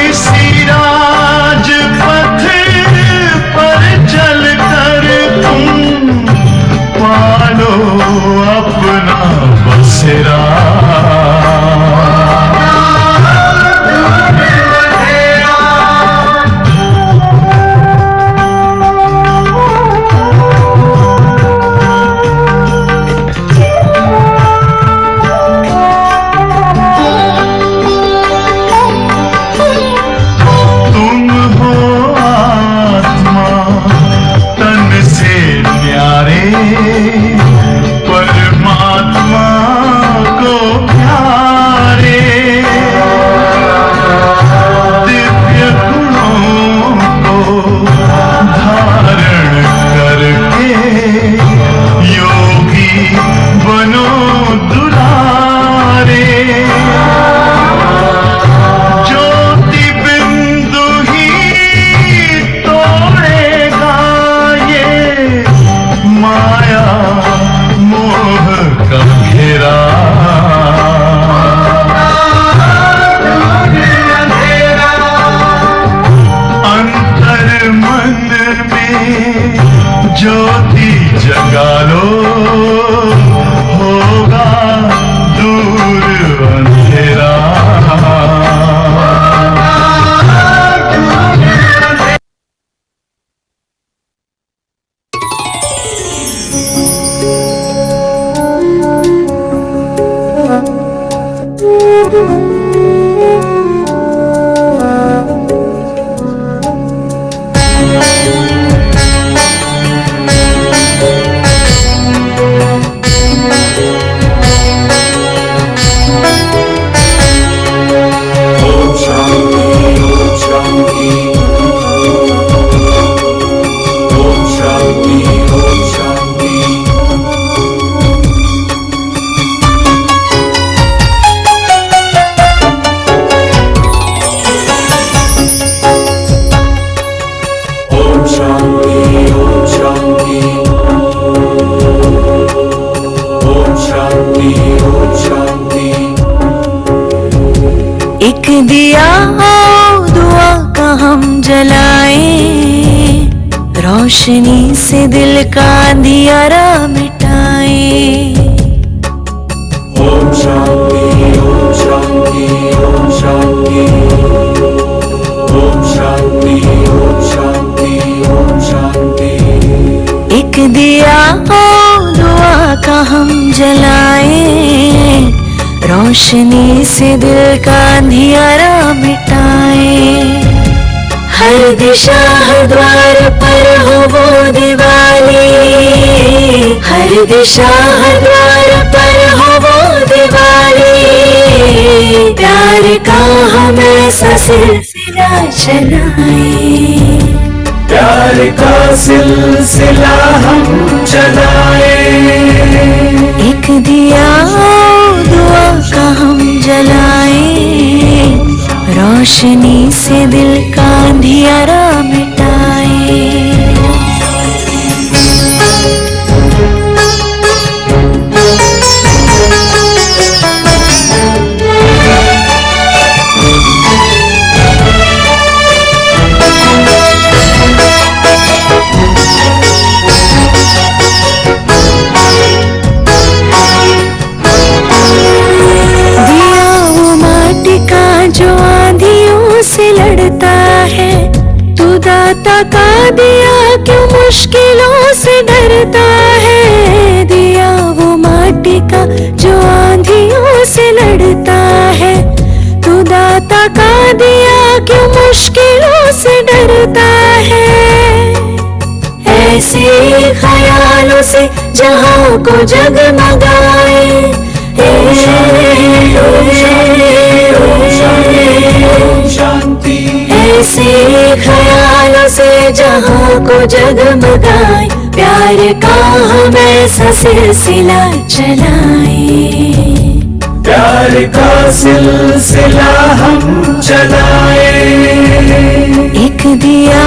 इसी राजपथ पर चलकर तुम पालो अपना बसेरा। परमात्मा को प्यारे दिव्य गुणों को धारण करके योगी बनो दुलारे। ज्योति बिंदु ही तोड़ेगा ये माया मोह का घेरा। अंतर मन में ज्योति जगा लो, होगा दूर अंधेरा। एक दिया दुआ का हम जलाएं, रोशनी से दिल का अंधियारा मिटाएं। ओम शांति ओम शांति ओम शांति ओम शांति ओम शांति ओम शांति। एक दिया दुआ का हम जलाएं, रोशनी से दिल का अंधियारा मिटाएं। हर दिशा हर द्वार पर हो वो दिवाली, हर दिशा हर द्वार पर हो वो दिवाली। प्यार का हम ऐसा सिलसिला चलाएं, प्यार का सिलसिला हम चलाएं। एक दिया दुआ का हम जलाएं, रोशनी से दिल का अंधियारा मिटाएं। से लड़ता है तू दाता का दिया क्यों मुश्किलों से डरता है। दिया वो माटी का जो आंधियों से लड़ता है, तू दाता का दिया क्यों मुश्किलों से डरता है। ऐसे ख्यालों से जहां को जगमगाए, ऐसे ख्यालों से जहां को जगमगाए। प्यार का हम ऐसा सिलसिला चलाएं, प्यार का सिलसिला हम चलाएं। एक दिया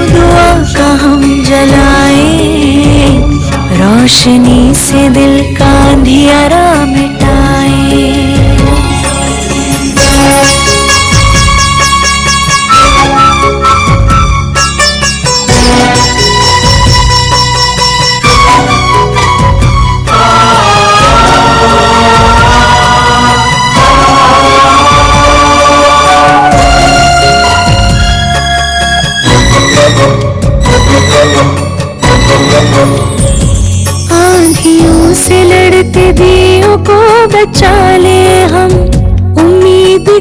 दुआ का हम जलाएं, रोशनी से दिल का अंधियारा मिटाएं।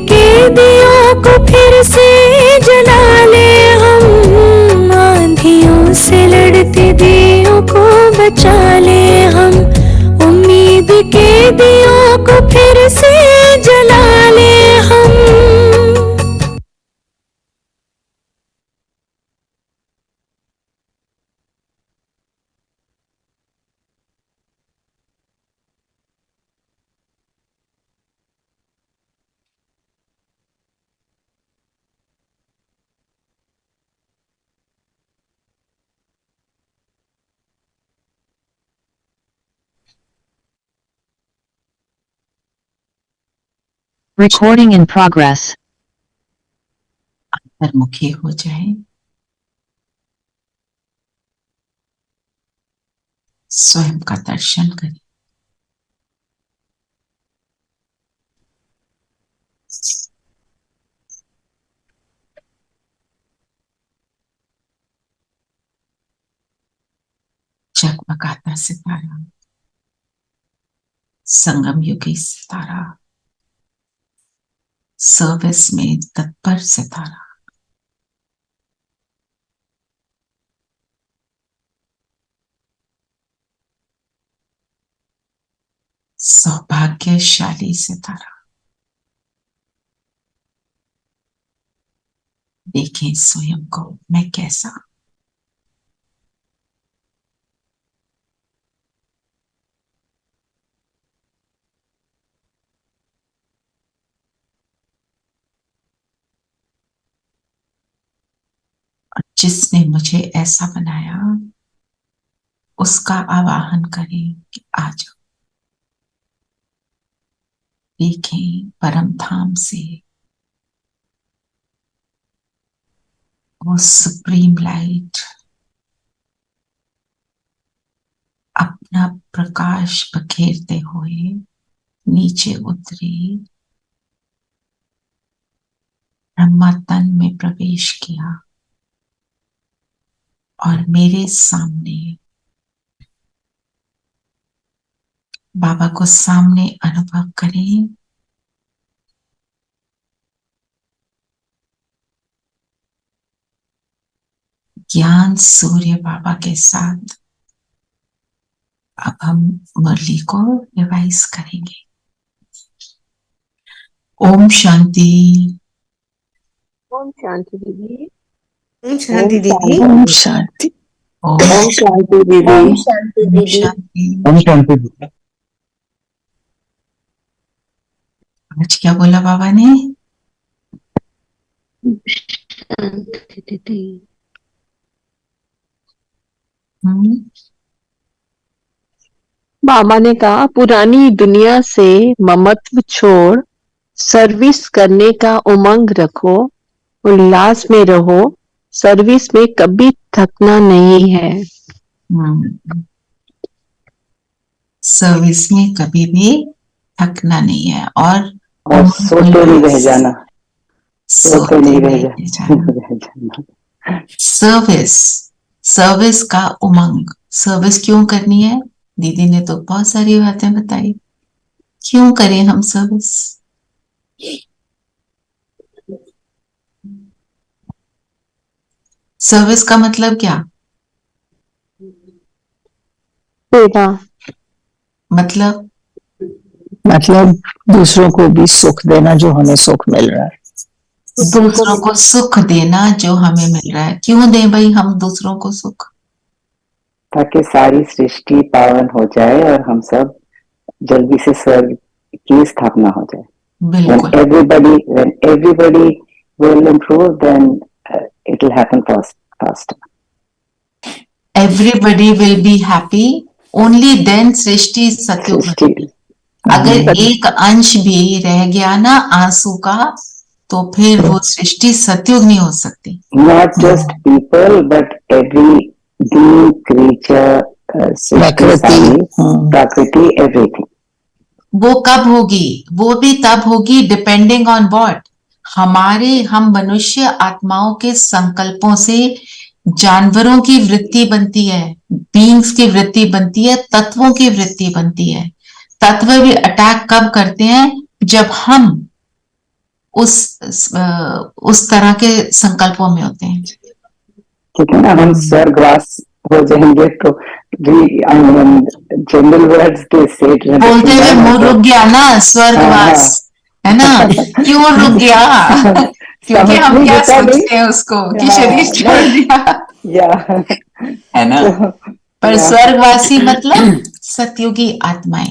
के दियों को फिर से जला ले हम, आंधियों से लड़ते दियों को बचा ले हम, उम्मीद के दियों को फिर से जला ले हम। Recording in progress. अंतर्मुखी हो जाए, स्वयं का दर्शन करें। जगमगाता सितारा, संगम युगी सितारा, सर्विस में तत्पर सितारा, सौभाग्यशाली सितारा। देखें स्वयं को, मैं कैसा। जिसने मुझे ऐसा बनाया उसका आवाहन करें कि आ जाओ। देखें परम धाम से वो सुप्रीम लाइट अपना प्रकाश बखेरते हुए नीचे उतरी, ब्रह्मा तन में प्रवेश किया और मेरे सामने, बाबा को सामने अनुभव करें। ज्ञान सूर्य बाबा के साथ अब हम मुरली को रिवाइज करेंगे। ओम शांति। ओम शांति दीदी। ओम शांति दीदी। ओम शांति। ओम ओम शांति दीदी। ओम शांति दीदी। शांति। ओम शांति दीदी। आज क्या बोला बाबा ने? शांति दीदी। बाबा ने कहा पुरानी दुनिया से ममत्व छोड़ सर्विस करने का उमंग रखो, उल्लास में रहो, सर्विस में कभी थकना नहीं है। सर्विस में कभी भी थकना नहीं है और सोते नहीं रह जाना, सोते नहीं रह जाना। सर्विस का उमंग। सर्विस क्यों करनी है? दीदी ने तो बहुत सारी बातें बताई। क्यों करें हम सर्विस? सर्विस का मतलब क्या? सेवा। मतलब दूसरों को भी सुख देना जो हमें सुख मिल रहा है। दूसरों को सुख देना जो हमें मिल रहा है। क्यों दें भाई हम दूसरों को सुख? ताकि सारी सृष्टि पावन हो जाए और हम सब जल्दी से स्वर्ग की स्थापना हो जाए। बिल्कुल। When everybody will improve, then it will happen faster. Everybody will be happy. Only then सृष्टि सत्युग बनेगी। अगर एक अंश भी रह गया ना आंसू का, तो फिर वो सृष्टि सत्युग नहीं हो सकती। Not just people, but every being, creature, प्रकृति, everything. वो कब होगी? वो भी तब होगी डिपेंडिंग ऑन व्हाट। हम मनुष्य आत्माओं के संकल्पों से जानवरों की वृत्ति बनती है, बीइंग्स की वृत्ति बनती है, तत्वों की वृत्ति बनती है। तत्व भी अटैक कब करते हैं? जब हम उस तरह के संकल्पों में होते हैं। ठीक है ना, हम स्वर्गवास हो जाएंगे तो जनरल वर्ड्स के सेठ बोलते हुए मुंह रुक गया ना, स्वर्गवास, है ना, क्यों रुक गया? क्योंकि हम क्या सोचते हैं उसको कि शरीर छोड़ दिया, या है ना। पर स्वर्गवासी मतलब सतयुगी आत्माएं।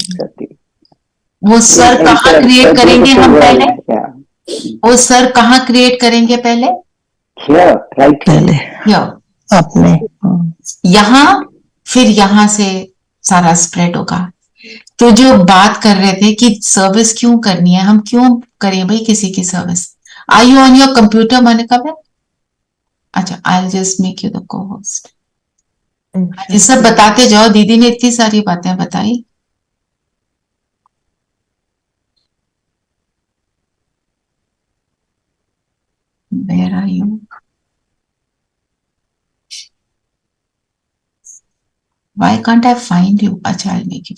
वो स्वर्ग कहाँ क्रिएट करेंगे हम पहले? वो स्वर्ग कहाँ क्रिएट करेंगे पहले? राइट, पहले Here. अपने यहाँ, फिर यहाँ से सारा स्प्रेड होगा। तो जो बात कर रहे थे कि सर्विस क्यों करनी है, हम क्यों करें भाई किसी की service? Are you on your computer Monika ben? अच्छा, I just make you the cohost. ये सब बताते जाओ, दीदी ने इतनी सारी बातें बताई। Where are you? Why can't I find you? अच्छा, I'll make you.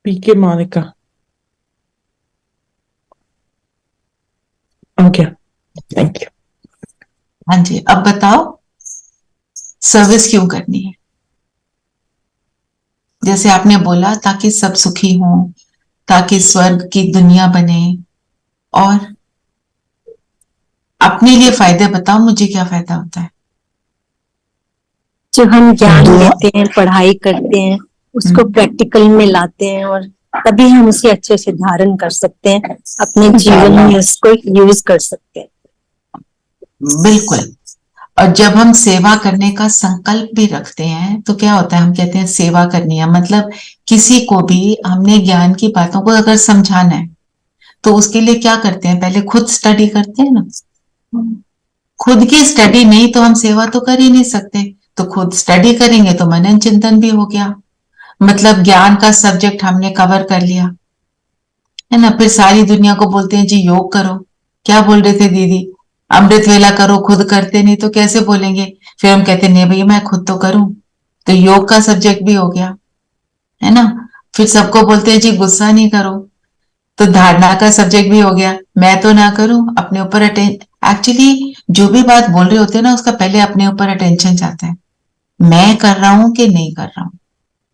PK Monica okay, thank you. हाँ जी, अब बताओ सर्विस क्यों करनी है? जैसे आपने बोला ताकि सब सुखी हों, ताकि स्वर्ग की दुनिया बने, और अपने लिए फायदे बताओ, मुझे क्या फायदा होता है? जो हम ज्ञान लेते हैं, पढ़ाई करते हैं, उसको प्रैक्टिकल में लाते हैं और तभी हम उसे अच्छे से धारण कर सकते हैं, अपने जीवन में उसको यूज कर सकते हैं। बिल्कुल। और जब हम सेवा करने का संकल्प भी रखते हैं तो क्या होता है, हम कहते हैं सेवा करनी है, मतलब किसी को भी हमने ज्ञान की बातों को अगर समझाना है तो उसके लिए क्या करते हैं, पहले खुद स्टडी करते हैं ना। खुद की स्टडी नहीं तो हम सेवा तो कर ही नहीं सकते, तो खुद स्टडी करेंगे तो मनन चिंतन भी हो गया, मतलब ज्ञान का सब्जेक्ट हमने कवर कर लिया, है ना। फिर सारी दुनिया को बोलते हैं जी योग करो, क्या बोल रहे थे दीदी, अमृत वेला करो, खुद करते नहीं तो कैसे बोलेंगे? फिर हम कहते नहीं भैया मैं खुद तो करूं, तो योग का सब्जेक्ट भी हो गया, है ना। फिर सबको बोलते हैं जी गुस्सा नहीं करो, तो धारणा का सब्जेक्ट भी हो गया, मैं तो ना करूं, अपने ऊपर एक्चुअली जो भी बात बोल रहे होते हैं ना, उसका पहले अपने ऊपर अटेंशन जाता है, मैं कर रहा हूं कि नहीं कर रहा हूं,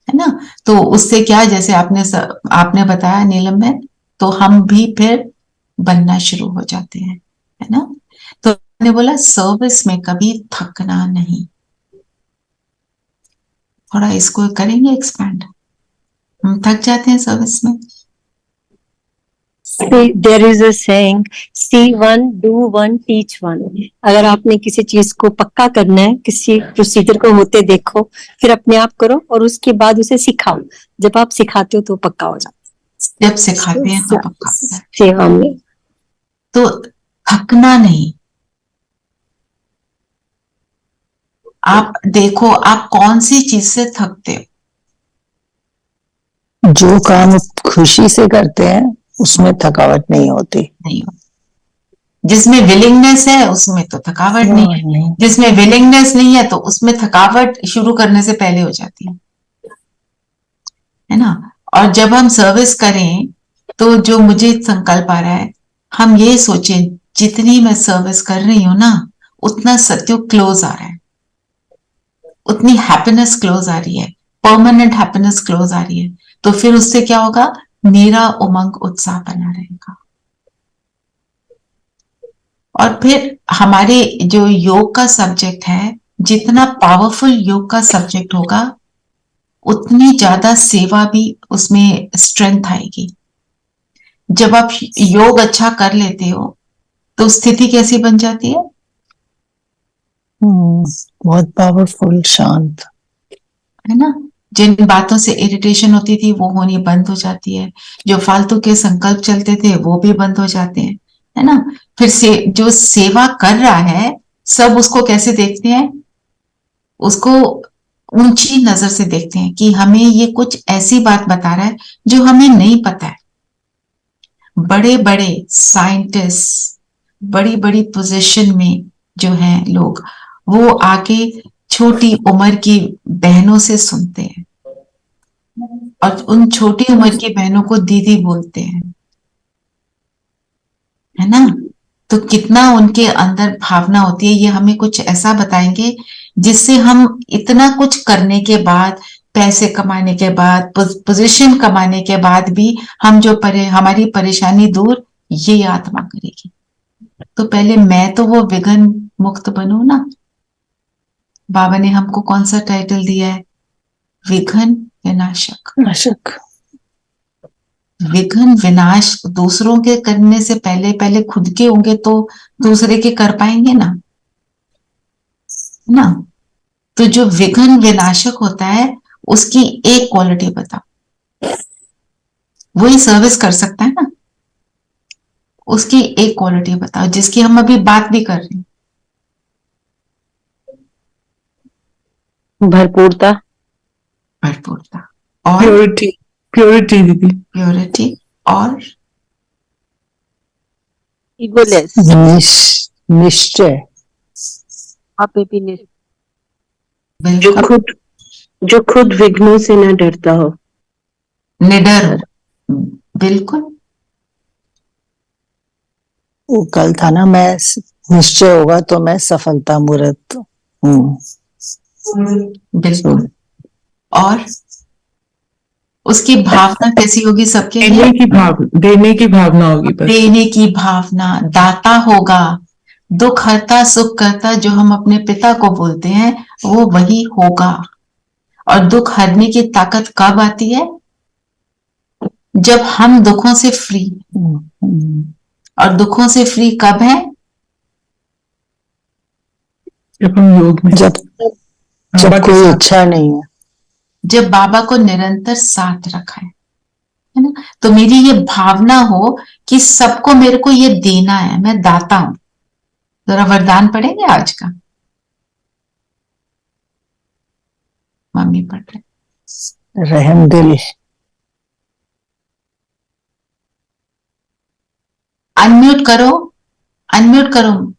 है ना। तो उससे क्या, जैसे आपने बताया नीलम में, तो हम भी फिर बनना शुरू हो जाते हैं, है ना। तो मैंने बोला सर्विस में कभी थकना नहीं। थोड़ा इसको करेंगे एक्सपैंड, हम थक जाते हैं सर्विस में। There is a saying, see one, do one, teach one. अगर आपने किसी चीज को पक्का करना है, किसी प्रोसीजर को होते देखो, फिर अपने आप करो और उसके बाद उसे सिखाओ। जब आप सिखाते हो तो पक्का हो जाता है। जब सिखाते हैं तो पक्का होता है। सेवा में तो थकना नहीं। आप देखो आप कौन सी चीज से थकते हो? जो काम खुशी से करते हैं उसमें थकावट नहीं होती। नहीं हो। जिसमें विलिंगनेस है उसमें तो थकावट नहीं है, जिसमें विलिंगनेस नहीं है तो उसमें थकावट शुरू करने से पहले हो जाती है ना। और जब हम सर्विस करें तो जो मुझे संकल्प आ रहा है, हम ये सोचें जितनी मैं सर्विस कर रही हूं ना, उतना सत्युग क्लोज आ रहा है, उतनी हैप्पीनेस क्लोज आ रही है, परमानेंट हैप्पीनेस क्लोज आ रही है। तो फिर उससे क्या होगा, मेरा उमंग उत्साह बना रहेगा। और फिर हमारे जो योग का सब्जेक्ट है, जितना पावरफुल योग का सब्जेक्ट होगा उतनी ज्यादा सेवा भी उसमें स्ट्रेंथ आएगी। जब आप योग अच्छा कर लेते हो तो स्थिति कैसी बन जाती है? बहुत पावरफुल, शांत, है ना। जिन बातों से इरिटेशन होती थी वो होनी बंद हो जाती है, जो फालतू के संकल्प चलते थे वो भी बंद हो जाते हैं, है ना। फिर से जो सेवा कर रहा है सब उसको कैसे देखते हैं, उसको ऊंची नजर से देखते हैं कि हमें ये कुछ ऐसी बात बता रहा है जो हमें नहीं पता है। बड़े बड़े साइंटिस्ट, बड़ी बड़ी पोजीशन में जो हैं लोग, वो आके छोटी उम्र की बहनों से सुनते हैं और उन छोटी उम्र की बहनों को दीदी बोलते हैं, है ना। तो कितना उनके अंदर भावना होती है, ये हमें कुछ ऐसा बताएंगे जिससे हम इतना कुछ करने के बाद, पैसे कमाने के बाद, पोजीशन कमाने के बाद भी हम जो हमारी परेशानी दूर ये आत्मा करेगी। तो पहले मैं तो वो विघ्न मुक्त बनूं ना। बाबा ने हमको कौन सा टाइटल दिया है? विघ्न विनाशक। नाशक। विघ्न विनाश दूसरों के करने से पहले पहले खुद के होंगे तो दूसरे के कर पाएंगे ना, ना। तो जो विघ्न विनाशक होता है उसकी एक क्वालिटी बताओ, वही सर्विस कर सकता है ना। उसकी एक क्वालिटी बताओ जिसकी हम अभी बात भी कर रहे हैं। भरपूरता। भरपूरता और प्योरिटी। प्योरिटी दीदी। प्योरिटी और ईगोलेस। निश्चय। आप भी निश्चय। बिल्कुल जो खुद विघ्नों से न डरता हो। निडर हो। बिल्कुल। वो कल था ना, मैं निश्चय होगा तो मैं सफलता मूर्त हूँ। बिल्कुल। और उसकी भावना कैसी होगी सबके लिए? देने की भावना होगी बस। देने की भावना, दाता होगा, दुख हरता सुख करता, जो हम अपने पिता को बोलते हैं वो वही होगा। और दुख हरने की ताकत कब आती है? जब हम दुखों से फ्री। और दुखों से फ्री कब है? जब हम योग में, जब कोई इच्छा नहीं है, जब बाबा को निरंतर साथ रखा है ना। तो मेरी ये भावना हो कि सबको मेरे को ये देना है, मैं दाता हूं। जरा वरदान पढ़ेंगे आज का। मम्मी पढ़ रहे। रहम दिल। अनम्यूट करो, अनम्यूट करो।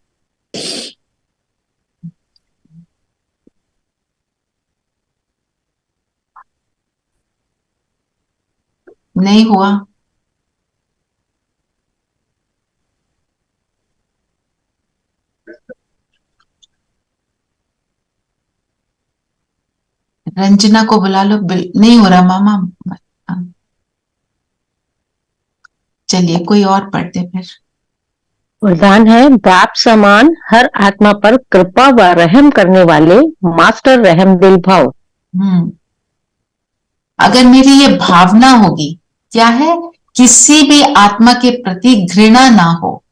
नहीं हुआ। रंजना को बुला लो। नहीं हो रहा मामा। चलिए कोई और पढ़ते फिर। वरदान है, बाप समान हर आत्मा पर कृपा व रहम करने वाले मास्टर रहम दिल भाव। अगर मेरी ये भावना होगी, क्या है? किसी भी आत्मा के प्रति घृणा ना हो।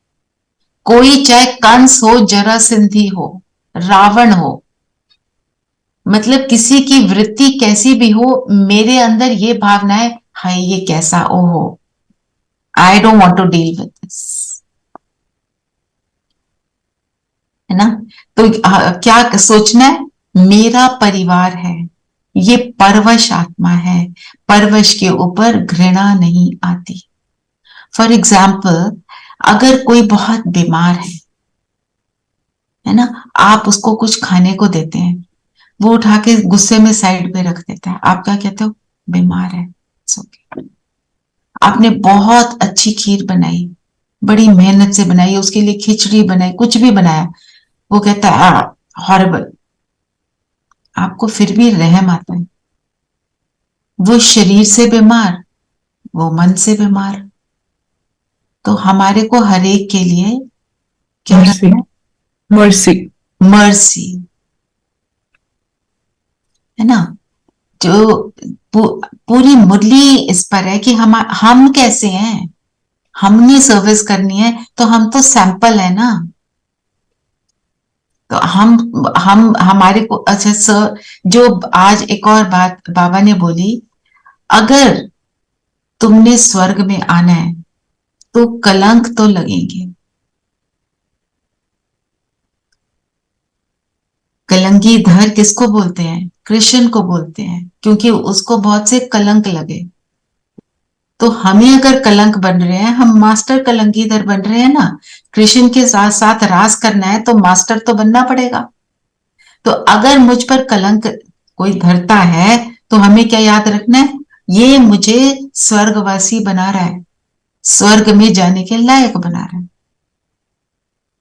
कोई चाहे कंस हो, जरासंधी हो, रावण हो, मतलब किसी की वृत्ति कैसी भी हो, मेरे अंदर ये भावना है, हाय ये कैसा, ओहो, I don't want to deal with this, है ना। तो क्या सोचना है? मेरा परिवार है, ये परवश आत्मा है, परवश के ऊपर घृणा नहीं आती। फॉर एग्जाम्पल, अगर कोई बहुत बीमार है ना, आप उसको कुछ खाने को देते हैं, वो उठा के गुस्से में साइड पे रख देता है, आप क्या कहते हो? बीमार है, okay. आपने बहुत अच्छी खीर बनाई, बड़ी मेहनत से बनाई, उसके लिए खिचड़ी बनाई, कुछ भी बनाया, वो कहता है हॉरिबल। आपको फिर भी रहम आता है। वो शरीर से बीमार, वो मन से बीमार। तो हमारे को हर एक के लिए क्या रखना है? मर्सी। मर्सी, है ना। जो पूरी मुरली इस पर है कि हम कैसे हैं, हमने सर्विस करनी है, तो हम तो सैंपल है ना। तो हम हमारे को, अच्छा सर, जो आज एक और बात बाबा ने बोली, अगर तुमने स्वर्ग में आना है तो कलंक तो लगेंगे। कलंकीधर किसको बोलते हैं? कृष्ण को बोलते हैं, क्योंकि उसको बहुत से कलंक लगे। तो हमें अगर कलंक बन रहे हैं, हम मास्टर कलंकीधर बन रहे हैं ना। कृष्ण के साथ साथ रास करना है तो मास्टर तो बनना पड़ेगा। तो अगर मुझ पर कलंक कोई धरता है तो हमें क्या याद रखना है? ये मुझे स्वर्गवासी बना रहा है, स्वर्ग में जाने के लायक बना रहा है।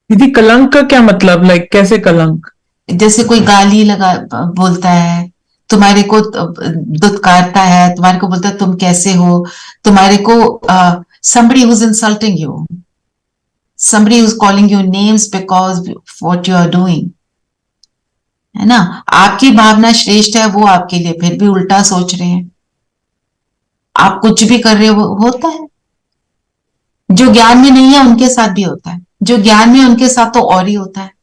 दीदी कलंक का क्या मतलब, लाइक कैसे कलंक? जैसे कोई गाली लगा बोलता है, तुम्हारे को दुत्कारता है, तुम्हारे को बोलता है तुम कैसे हो, तुम्हारे को somebody who's insulting you, somebody who's calling you names because of what you are doing, है ना। आपकी भावना श्रेष्ठ है, वो आपके लिए फिर भी उल्टा सोच रहे हैं। आप कुछ भी कर रहे हो, होता है। जो ज्ञान में नहीं है उनके साथ भी होता है, जो ज्ञान में है उनके साथ तो और ही होता है।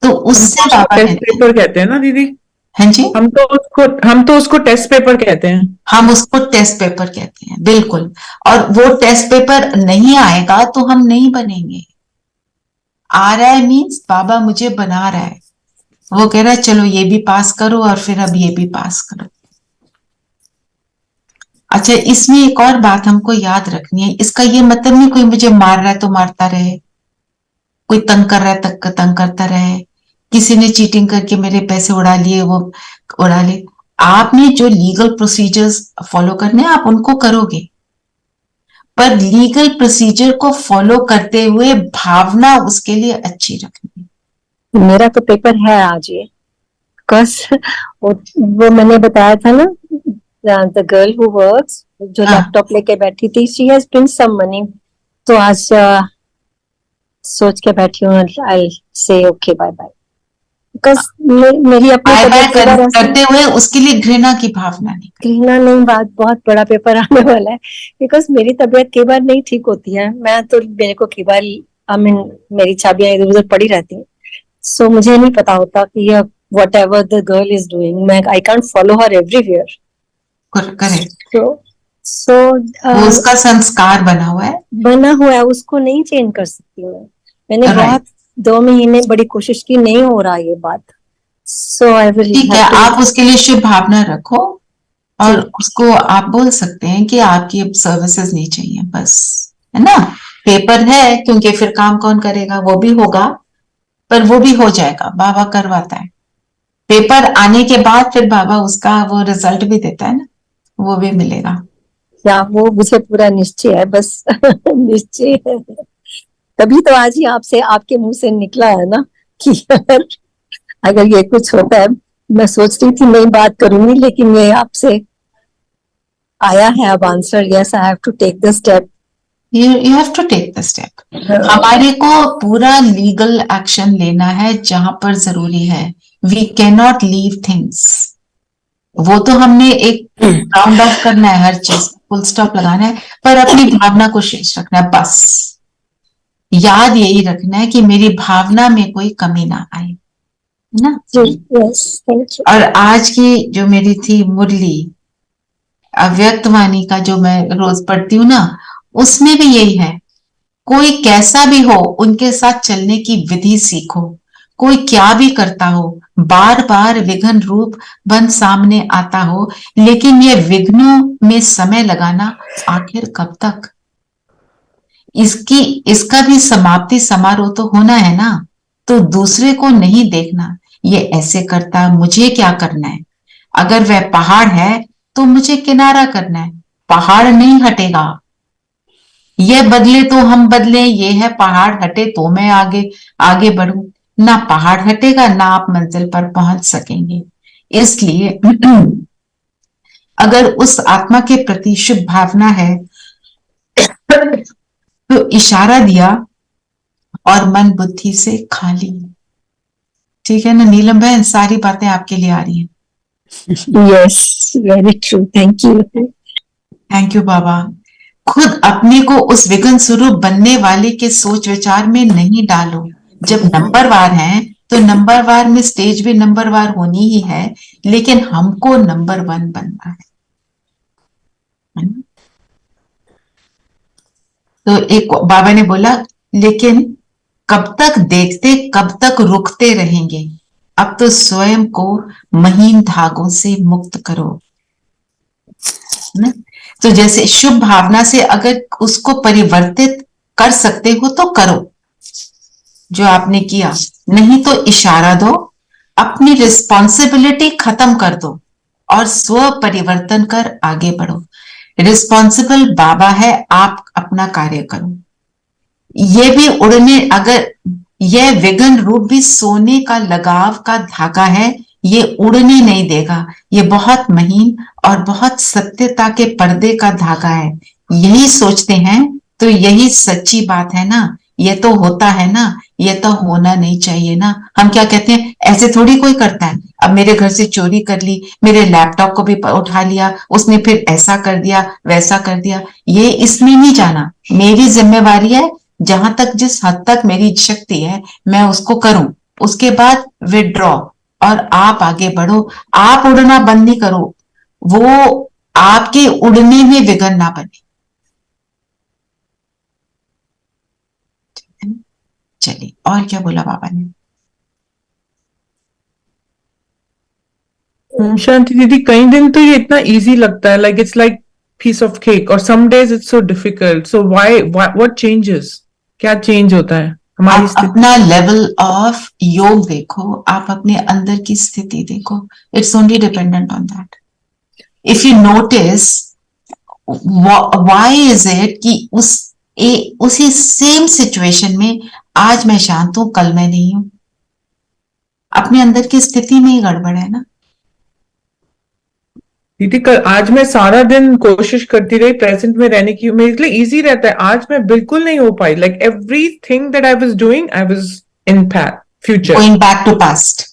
तो उससे बाबा टेस्ट कहते हैं, पेपर कहते हैं ना दीदी? हाँ जी, हम तो उसको टेस्ट पेपर कहते हैं। हम उसको टेस्ट पेपर कहते हैं, बिल्कुल। और वो टेस्ट पेपर नहीं आएगा तो हम नहीं बनेंगे। आ रहा है मीन्स बाबा मुझे बना रहा है, वो कह रहा है चलो ये भी पास करो और फिर अब ये भी पास करो। अच्छा, इसमें एक और बात हमको याद रखनी है, इसका ये मतलब नहीं कोई मुझे मार रहा है तो मारता रहे, कोई तंग कर रहा है तक तंग करता रहे, किसी ने चीटिंग करके मेरे पैसे उड़ा लिए वो उड़ा ले। आपने जो लीगल प्रोसीजर्स फॉलो करने आप उनको करोगे, पर लीगल प्रोसीजर को फॉलो करते हुए भावना उसके लिए अच्छी रखनी है। मेरा तो पेपर है आज ये, बिकॉज वो मैंने बताया था ना, द गर्ल हु वर्क्स जो हाँ। लैपटॉप लेके बैठी थी, she has bring some money, तो आज सोच के बैठी हूँ आई से ओके बाय बाय, बिकॉज मेरी अपनी बाय बाय तबीयत के बारे में करते हुए उसके लिए घृणा की भावना नहीं। घृणा नहीं, बात बहुत बड़ा पेपर आने वाला है, बिकॉज मेरी तबीयत कई बार नहीं ठीक होती है। मैं तो मेरे को कई बार आई मीन मेरी चाबियां इधर उधर पड़ी रहती हैं, सो मुझे नहीं पता होता कि whatever the girl is doing, मैं I can't follow her everywhere. Correct, so वो उसका संस्कार बना हुआ है, उसको नहीं चेंज कर सकती मैं। मैंने Right. बहुत 2 महीने बड़ी कोशिश की, नहीं हो रहा ये बात। सो आई विल ठीक है, आप उसके लिए शुभ भावना रखो और उसको आप बोल सकते हैं कि आपकी अब सर्विसेज नहीं चाहिए, बस, है ना। पेपर है क्योंकि फिर काम कौन करेगा, वो भी होगा, पर वो भी हो जाएगा, बाबा करवाता है। पेपर आने के बाद फिर बाबा उसका वो रिजल्ट भी देता है ना, वो भी मिलेगा। या वो मुझे पूरा निश्चय है, बस निश्चय है। तभी तो आज ही आपसे, आपके मुंह से निकला है ना कि अगर ये कुछ होता है, मैं सोच रही थी नई बात करूंगी, लेकिन ये आपसे आया है अब answer, yes I have to take the step. You have to take the step. हमारे को पूरा लीगल एक्शन लेना है जहां पर जरूरी है। We cannot leave things. वो तो हमने एक राउंड ऑफ करना है, हर चीज फुल स्टॉप लगाना है, पर अपनी भावना को शेष रखना है, बस याद यही रखना है कि मेरी भावना में कोई कमी ना आए, है ना। Yes, thank you. और आज की जो मेरी थी मुरली अव्यक्त वाणी का जो मैं रोज पढ़ती हूँ ना, उसमें भी यही है, कोई कैसा भी हो उनके साथ चलने की विधि सीखो, कोई क्या भी करता हो, बार बार विघ्न रूप बन सामने आता हो, लेकिन ये विघ्नों में समय लगाना आखिर कब तक। इसका भी समाप्ति समारोह तो होना है ना, तो दूसरे को नहीं देखना, ये ऐसे करता, मुझे क्या करना है। अगर वह पहाड़ है तो मुझे किनारा करना है, पहाड़ नहीं हटेगा। ये बदले तो हम बदले, ये है पहाड़ हटे तो मैं आगे बढ़ूं, ना पहाड़ हटेगा ना आप मंजिल पर पहुंच सकेंगे। इसलिए अगर उस आत्मा के प्रति शुभ भावना है तो इशारा दिया और मन बुद्धि से खाली। ठीक है ना नीलम बहन, सारी बातें आपके लिए आ रही हैं। Yes, very true, thank you. Thank you बाबा। खुद अपने को उस विघ्न स्वरूप बनने वाले के सोच विचार में नहीं डालो। जब नंबरवार हैं तो नंबरवार में स्टेज भी नंबरवार होनी ही है, लेकिन हमको नंबर 1 बनना है ना? तो एक बाबा ने बोला, लेकिन कब तक देखते, कब तक रुकते रहेंगे, अब तो स्वयं को महीन धागों से मुक्त करो, ना? तो जैसे शुभ भावना से अगर उसको परिवर्तित कर सकते हो तो करो, जो आपने किया, नहीं तो इशारा दो, अपनी रिस्पॉन्सिबिलिटी खत्म कर दो और स्व परिवर्तन कर आगे बढ़ो। रिस्पॉन्सिबल बाबा है, आप अपना कार्य करो। ये भी उड़ने, अगर यह विघन रूप भी सोने का लगाव का धागा है, ये उड़ने नहीं देगा। ये बहुत महीन और बहुत सत्यता के पर्दे का धागा है। यही सोचते हैं तो यही सच्ची बात है ना। ये तो होता है ना, ये तो होना नहीं चाहिए ना। हम क्या कहते हैं, ऐसे थोड़ी कोई करता है। अब मेरे घर से चोरी कर ली, मेरे लैपटॉप को भी उठा लिया, उसने फिर ऐसा कर दिया, वैसा कर दिया। ये इसमें नहीं जाना। मेरी जिम्मेवारी है, जहां तक जिस हद तक मेरी शक्ति है मैं उसको करूं। उसके बाद विड्रॉ, और आप आगे बढ़ो। आप उड़ना बंद नहीं करो, वो आपके उड़ने में विघन ना बने। चलिए, और क्या बोला बाबा ने? शांति दीदी, कई दिन तो ये इतना इजी लगता है, like it's like piece of cake, और some days it's so difficult. So why, what changes? क्या चेंज होता है हमारी आप स्थिति? अपना लेवल ऑफ योग देखो, आप अपने अंदर की स्थिति देखो। It's only dependent on that. If you notice, why is it कि उसी सेम सिचुएशन में आज मैं शांत हूं, कल मैं नहीं हूं। अपने अंदर की स्थिति में ही गड़बड़ है ना। दीदी, कल आज मैं सारा दिन कोशिश करती रही प्रेजेंट में रहने की, मेरे लिए इजी रहता है। आज मैं बिल्कुल नहीं हो पाई। Like everything that I was doing, I was in future, going back to past.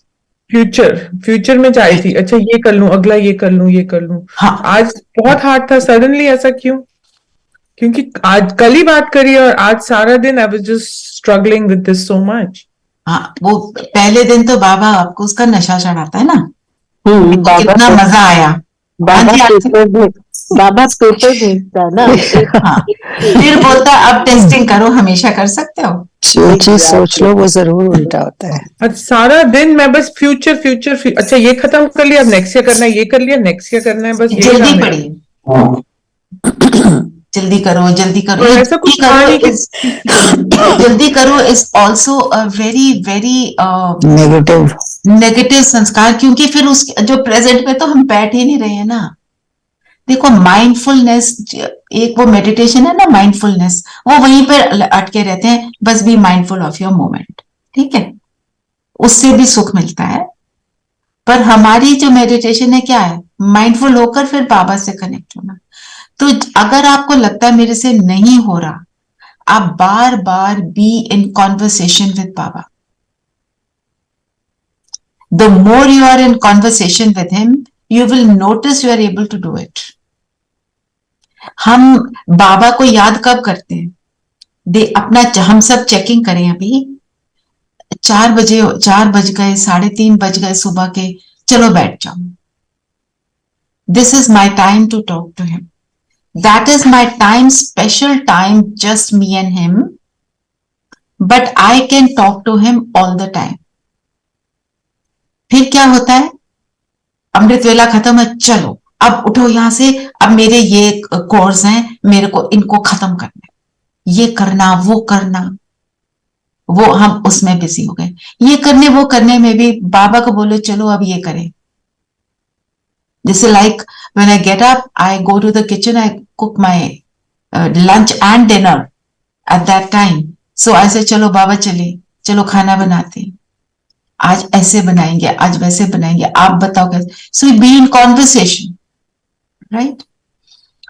Future में जा रही थी। अच्छा, ये कर लूं, अगला ये कर लूं, ये कर लूं। हाँ, आज बहुत हार्ड था सडनली। ऐसा क्यों? क्योंकि आज कल ही बात करी और आज सारा दिन I was just struggling with this so much. हाँ, वो पहले दिन तो बाबा आपको उसका नशा चढ़ाता है ना। बाबा कितना मजा आया। बाबा हाँ जी, बाबा पेपर भेजता है ना। हाँ, फिर बोलता है अब टेस्टिंग करो, हमेशा कर सकते हो। जो चीज सोच लो वो जरूर उल्टा होता है। आज सारा दिन मैं बस फ्यूचर फ्यूचर अच्छा ये खत्म कर लिया, अब नेक्स्ट ईयर करना है, ये कर लिया, नेक्स्ट ईयर करना है, बस यही जल्दी काम है। पढ़िए, जल्दी करो, जल्दी करो। और ये ऐसा कुछ जल्दी कहा नहीं करो कि जल्दी करो is also a very very negative negative संस्कार, क्योंकि फिर उस जो प्रेजेंट में तो हम बैठ ही नहीं रहे हैं ना। देखो, माइंडफुलनेस, एक वो मेडिटेशन है ना, माइंडफुलनेस, वो वहीं पर अटके रहते हैं। बस be mindful of your moment, ठीक है, उससे भी सुख मिलता है। पर हमारी जो मेडिटेशन है क्या है, माइंडफुल होकर फिर बाबा से कनेक्ट होना। तो अगर आपको लगता है मेरे से नहीं हो रहा, आप बार बार बी इन कॉन्वर्सेशन विद बाबा। The more you are in conversation with him, you will notice you are able to do it. हम बाबा को याद कब करते हैं? अपना हम सब चेकिंग करें। अभी 4 बजे, 4 बज गए, 3:30 बज गए सुबह के, चलो बैठ जाओ। This is my time to talk to him. That is my time, special time, just me and him. But I can talk to him all the time. फिर क्या होता है? अमृत वेला खत्म है, चलो अब उठो यहां से, अब मेरे ये कोर्स हैं, मेरे को इनको खत्म करना है, ये करना, वो करना। वो हम उसमें बिजी हो गए। ये करने वो करने में भी बाबा को बोलो चलो अब ये करें। जैसे like when I get up, I go to the kitchen, I cook my lunch and dinner at that time. So I say चलो बाबा चले, चलो खाना बनाते हैं, आज ऐसे बनाएंगे, आज वैसे बनाएंगे, आप बताओ कैसे। So be in conversation, right?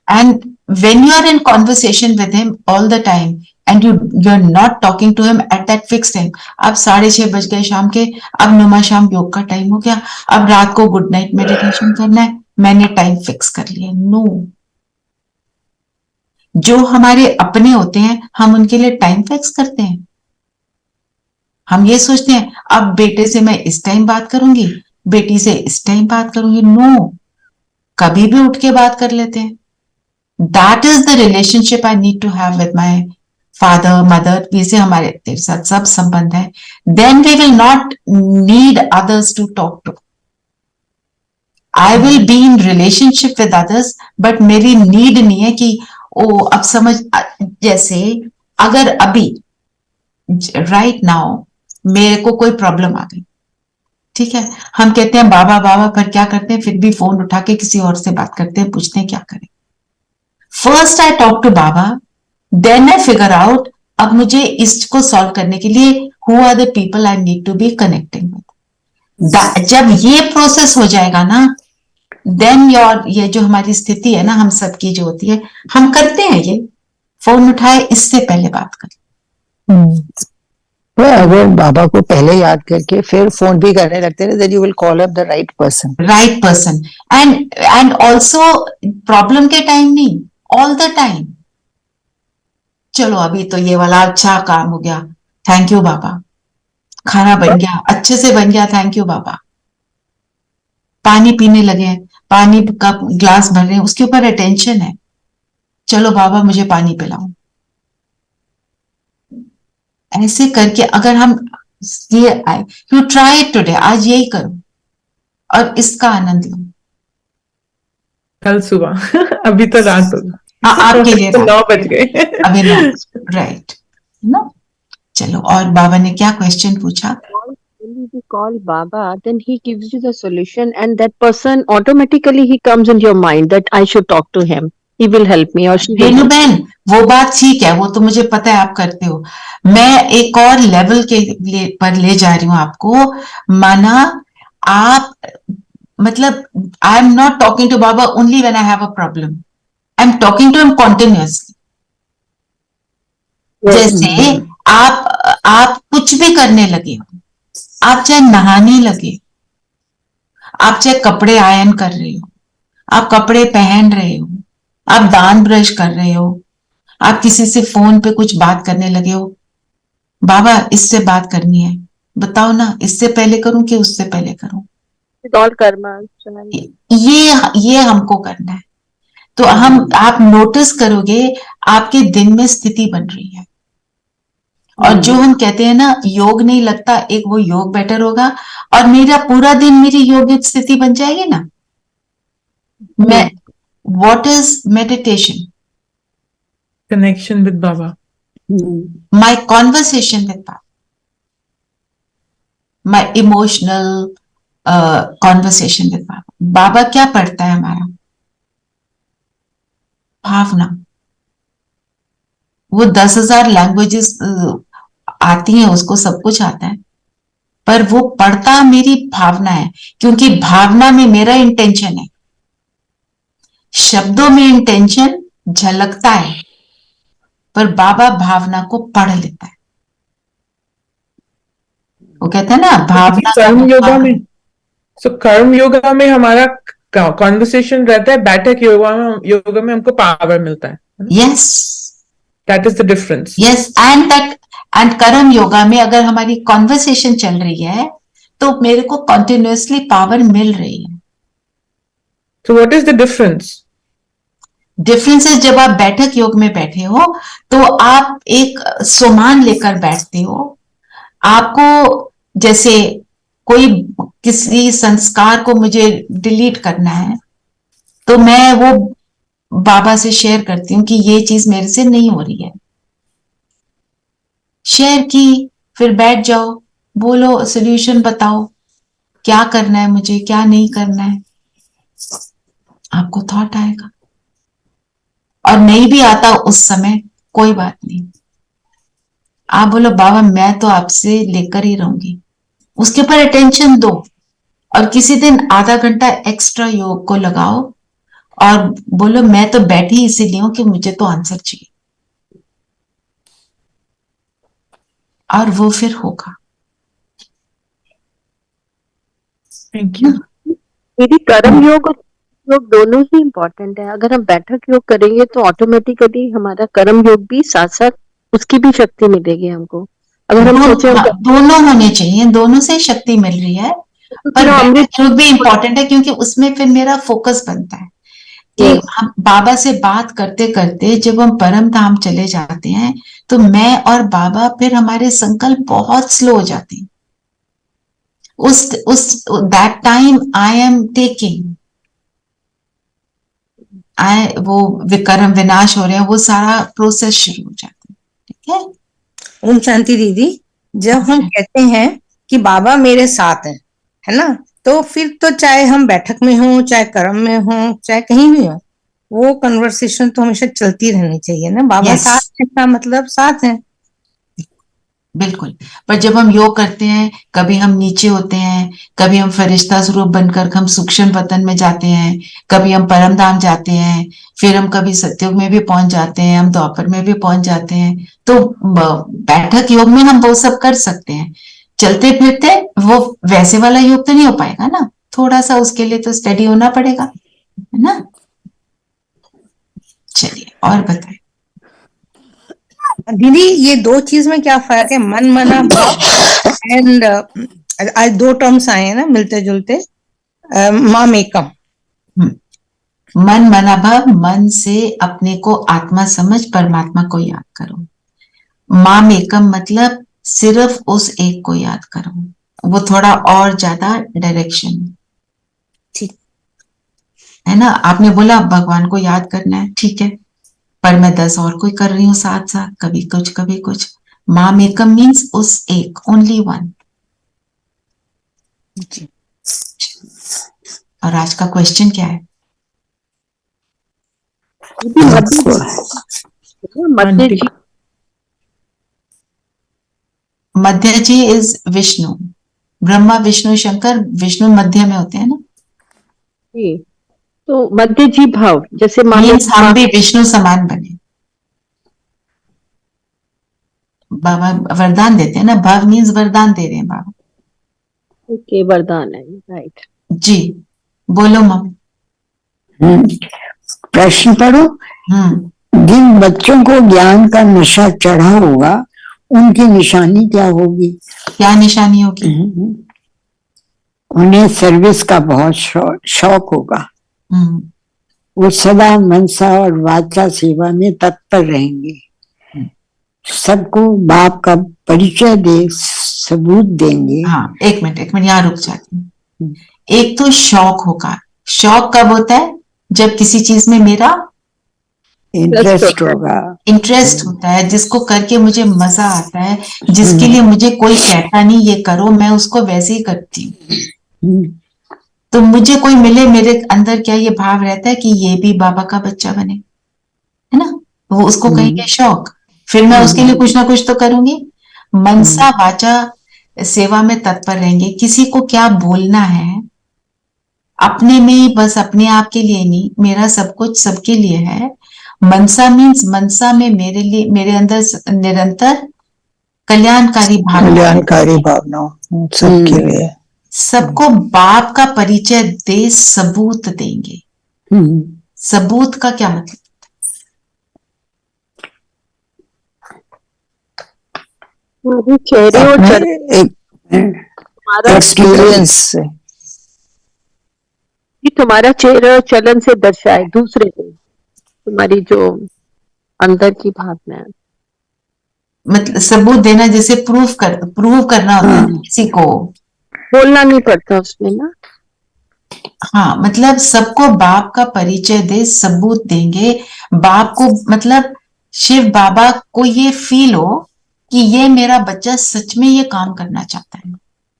And when you are in conversation with him all the time and you're not talking to him at that fixed time, अब 6:30 बज गए शाम के, अब नुमा शाम योग का टाइम हो गया, अब रात को गुड नाइट मेडिटेशन करना है, मैंने टाइम फिक्स कर लिया। नो, जो हमारे अपने होते हैं हम उनके लिए टाइम फिक्स करते हैं। हम ये सोचते हैं अब बेटे से मैं इस टाइम बात करूंगी, बेटी से इस टाइम बात करूंगी। नो, कभी भी उठ के बात कर लेते हैं। That is the relationship I need to have with my father, mother. जैसे हमारे तेरे साथ सब संबंध है, then we will not need others to talk to. I will be in relationship with others, but मेरी need नहीं है कि ओ अब समझ, जैसे अगर अभी right now मेरे को कोई प्रॉब्लम आ गई, ठीक है, हम कहते हैं बाबा बाबा, पर क्या करते हैं, फिर भी फोन उठा के किसी और से बात करते हैं, पूछते हैं क्या करें। फर्स्ट आई टॉक टू बाबा, देन आई फिगर आउट अब मुझे इसको सॉल्व करने के लिए who are the people I need to be connecting with. जब ये प्रोसेस हो जाएगा ना, देन योर, ये जो हमारी स्थिति है ना हम सबकी जो होती है, हम करते हैं ये, फोन उठाए इससे पहले बात कर। अगर बाबा को पहले याद करके फिर फोन भी करने लगते हैं, then you will call up the right person. Right person, and also problem के टाइम नहीं, ऑल द टाइम। चलो अभी तो ये वाला अच्छा काम हो गया, थैंक यू बाबा। खाना बन गया, अच्छे से बन गया, थैंक यू बाबा। पानी पीने लगे, पानी का ग्लास भर रहे हैं, उसके ऊपर अटेंशन है, चलो बाबा मुझे पानी पिलाओ। ऐसे करके अगर हम ये आए, यू ट्राई इट टुडे, आज यही करो और इसका आनंद लो। कल सुबह अभी तो रात हो गई। आपके लिए तो 9 बज गए। अभी राइट नो। चलो, और बाबा ने क्या क्वेश्चन पूछा? When you call Baba, then he gives you the solution, and that person automatically he comes in your mind that I should talk to him. He will help me or she will. Renu बहन, वो बात ठीक है, वो तो मुझे पता है आप करते हो। मैं एक और लेवल के पर ले जा रही हूँ आपको। माना आप, मतलब I am not talking to बाबा only when I have a problem, I am talking to him continuously. जैसे आप कुछ भी करने लगे हो, आप चाहे नहाने लगे, आप चाहे कपड़े आयन कर रहे हो, आप कपड़े पहन रहे हो, आप दांत ब्रश कर रहे हो, आप किसी से फोन पे कुछ बात करने लगे हो, बाबा इससे बात करनी है, बताओ ना इससे पहले करूं कि उससे पहले करूं? ये हमको करना है। तो आप नोटिस करोगे आपके दिन में स्थिति बन रही है। और जो हम कहते हैं ना योग नहीं लगता, एक वो योग बेटर होगा, और मेरा पूरा दिन मेरी योग स्थिति बन जाएगी ना। मैं, what is meditation? Connection with बाबा, माय कॉन्वर्सेशन विद बाबा, माय इमोशनल कॉन्वर्सेशन विद बाबा। बाबा क्या पढ़ता है हमारा? भावना। वो 10,000 लैंग्वेजेस आती हैं, उसको सब कुछ आता है, पर वो पढ़ता मेरी भावना है, क्योंकि भावना में मेरा इंटेंशन है। शब्दों में इंटेंशन झलकता है, पर बाबा भावना को पढ़ लेता है। वो कहते हैं ना भावना। कर्म योगा में, कर्म योगा में हमारा कॉन्वर्सेशन रहता है, बैठक योगा में हमको पावर मिलता है। Yes, that is the difference. Yes, and कर्म योगा में अगर हमारी कॉन्वर्सेशन चल रही है तो मेरे को कॉन्टिन्यूअसली पावर मिल रही है। So what is the difference? Difference है, जब आप बैठक योग में बैठे हो तो आप एक सोमान लेकर बैठते हो। आपको जैसे कोई किसी संस्कार को मुझे डिलीट करना है, तो मैं वो बाबा से शेयर करती हूँ कि ये चीज मेरे से नहीं हो रही है। शेयर की, फिर बैठ जाओ, बोलो, सोल्यूशन बताओ, क्या करना है मुझे, क्या नहीं करना है। आपको थॉट आएगा, और नहीं भी आता उस समय कोई बात नहीं, आप बोलो बाबा मैं तो आपसे लेकर ही रहूंगी, उसके ऊपर अटेंशन दो। और किसी दिन आधा घंटा एक्स्ट्रा योग को लगाओ और बोलो मैं तो बैठी इसीलिए हूं कि मुझे तो आंसर चाहिए, और वो फिर होगा। Thank you. मेरी कर्म योग और योग दोनों ही इम्पोर्टेंट है। अगर हम बैठक योग करेंगे तो ऑटोमेटिकली हमारा कर्म योग भी साथ साथ उसकी भी शक्ति मिलेगी हमको। अगर हम सोचे दोनों होने चाहिए, दोनों से शक्ति मिल रही है, पर बैठक योग भी इम्पोर्टेंट है, क्योंकि उसमें फिर मेरा फोकस बनता है कि हम बाबा से बात करते करते जब हम परम धाम चले जाते हैं तो मैं और बाबा फिर हमारे संकल्प बहुत स्लो हो जाते हैं। उस that time I am taking, वो विकर्म विनाश हो रहे हैं, वो सारा प्रोसेस शुरू हो जाता है। ठीक है। ओम शांति दीदी, जब हम कहते हैं कि बाबा मेरे साथ हैं, है ना। तो फिर तो चाहे हम बैठक में हो, चाहे कर्म में हो, चाहे कहीं भी हो, वो कन्वर्सेशन तो हमेशा चलती रहनी चाहिए ना। बाबा Yes. साथ है का मतलब साथ है। बिल्कुल। पर जब हम योग करते हैं, कभी हम नीचे होते हैं, कभी हम फरिश्ता स्वरूप बनकर हम सूक्ष्म वतन में जाते हैं, कभी हम परम धाम जाते हैं, फिर हम कभी सतयुग में भी पहुंच जाते हैं, हम द्वापर में भी पहुंच जाते हैं। तो बैठक योग में हम वो सब कर सकते हैं। चलते फिरते वो वैसे वाला योग तो नहीं हो पाएगा ना, थोड़ा सा उसके लिए तो स्टडी होना पड़ेगा, है ना। चलिए और बताएं। दीदी ये दो चीज में क्या फर्क है, मन मना भाव एंड आज दो टर्म्स आए हैं ना मिलते जुलते, मामेकम। मन मना भाव, मन से अपने को आत्मा समझ परमात्मा को याद करो। माम एकम मतलब सिर्फ उस एक को याद करो, वो थोड़ा और ज्यादा डायरेक्शन, ठीक है ना। आपने बोला भगवान को याद करना है, ठीक है, पर मैं 10 और कोई कर रही हूँ साथ साथ, कभी कुछ कभी कुछ। माम एकम मीन्स उस एक, ओनली वन। जी। और आज का क्वेश्चन क्या है? मध्य जी, मध्य जी इज विष्णु। ब्रह्मा विष्णु शंकर, विष्णु मध्य में होते हैं ना। जी, तो मध्य जी भाव जैसे मीन्स हम भी विष्णु समान बने। बाबा वरदान देते हैं ना, भव मीन्स वरदान दे रहे हैं बाबा। के वरदान है, राइट। जी बोलो मम। प्रश्न पढ़ो। जिन बच्चों को ज्ञान का नशा चढ़ा होगा उनकी निशानी क्या होगी? क्या निशानी होगी? उन्हें सर्विस का बहुत शौक होगा। वो सदा मनसा और वाचा सेवा में तत्पर रहेंगे। सबको बाप का परिचय दे सबूत देंगे। हाँ, एक मिनट यहाँ रुक जाती हूँ। एक तो शौक होगा। शौक कब होता है? जब किसी चीज में मेरा इंटरेस्ट होगा। इंटरेस्ट होता है, जिसको करके मुझे मजा आता है, जिसके लिए मुझे कोई कहता नहीं ये करो, मैं उसको वैसे ही करती हूँ। तो मुझे कोई मिले, मेरे अंदर क्या ये भाव रहता है कि ये भी बाबा का बच्चा बने, है ना। वो उसको कहेंगे शौक, फिर मैं उसके लिए कुछ ना कुछ तो करूंगी। मनसा वाचा सेवा में तत्पर रहेंगे। किसी को क्या बोलना है, अपने में ही बस, अपने आप के लिए नहीं, मेरा सब कुछ सबके लिए है। मनसा मीन्स मनसा में मेरे लिए, मेरे अंदर निरंतर कल्याणकारी भावना सबके लिए। सबको बाप का परिचय दे सबूत देंगे। सबूत का क्या मतलब? चेहरे और एक्सपीरियंस से, तुम्हारा चेहरा और चलन से दर्शाए दूसरे को तुम्हारी जो अंदर की भावना है। मतलब सबूत देना, जैसे प्रूव करना होता है किसी को, बोलना नहीं पड़ता उसमें ना। हाँ, मतलब सबको बाप का परिचय दे सबूत देंगे। बाप को मतलब शिव बाबा को ये फील हो कि ये मेरा बच्चा सच में ये काम करना चाहता है।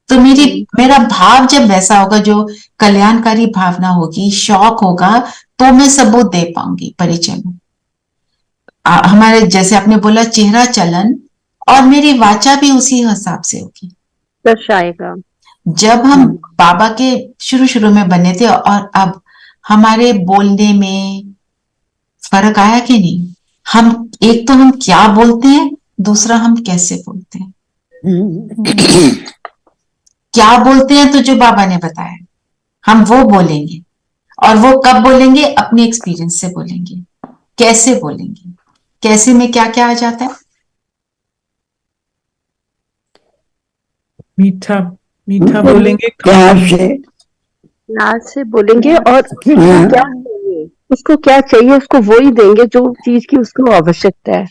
तो मेरा भाव जब वैसा होगा, जो कल्याणकारी भावना होगी, शौक होगा, तो मैं सबूत दे पाऊंगी परिचय में। हमारे जैसे आपने बोला चेहरा चलन, और मेरी वाचा भी उसी हिसाब से होगी, दर्शाएगा। जब हम बाबा के शुरू शुरू में बने थे और अब हमारे बोलने में फर्क आया कि नहीं? हम एक तो हम क्या बोलते हैं, दूसरा हम कैसे बोलते हैं। क्या बोलते हैं तो जो बाबा ने बताया हम वो बोलेंगे, और वो कब बोलेंगे? अपने एक्सपीरियंस से बोलेंगे। कैसे बोलेंगे? कैसे में क्या क्या आ जाता है? मीठा मीठा बोलेंगे, प्यार से बोलेंगे, और क्या चाहिए उसको, क्या चाहिए उसको वो ही देंगे जो चीज की उसको आवश्यकता है।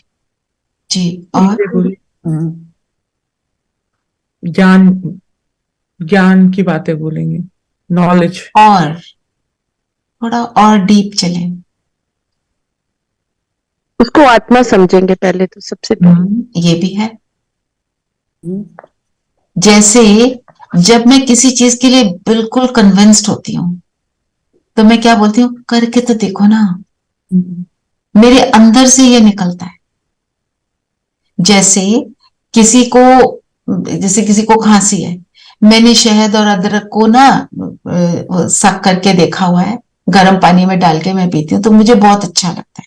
जी। और ज्ञान की बातें बोलेंगे, नॉलेज। और थोड़ा और डीप चले, उसको आत्मा समझेंगे पहले तो, सबसे पहले ये भी है। जैसे जब मैं किसी चीज के लिए बिल्कुल कन्विंस्ड होती हूँ तो मैं क्या बोलती हूँ, करके तो देखो ना। मेरे अंदर से ये निकलता है। जैसे किसी को खांसी है, मैंने शहद और अदरक को ना सक करके देखा हुआ है, गर्म पानी में डाल के मैं पीती हूँ तो मुझे बहुत अच्छा लगता है।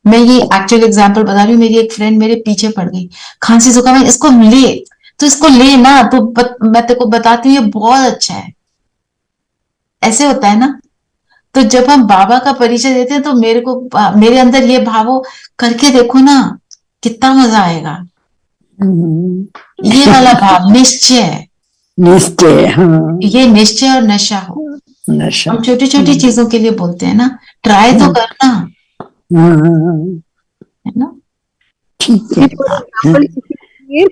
मैं ये एक्चुअल एग्जांपल बता रही हूँ। मेरी एक फ्रेंड मेरे पीछे पड़ गई, खांसी जुकाम है, इसको ले, तो इसको ले ना, तो मैं तेरे को बताती हूँ ये बहुत अच्छा है। ऐसे होता है ना। तो जब हम बाबा का परिचय देते हैं तो मेरे अंदर ये भाव हो, करके देखो ना कितना मजा आएगा। ये वाला भाव निश्चय है। निश्चय, हाँ, ये निश्चय और नशा हो। नशा। हम छोटी छोटी चीजों के लिए बोलते हैं ना, ट्राई तो करना, है ना। ठीक है। ये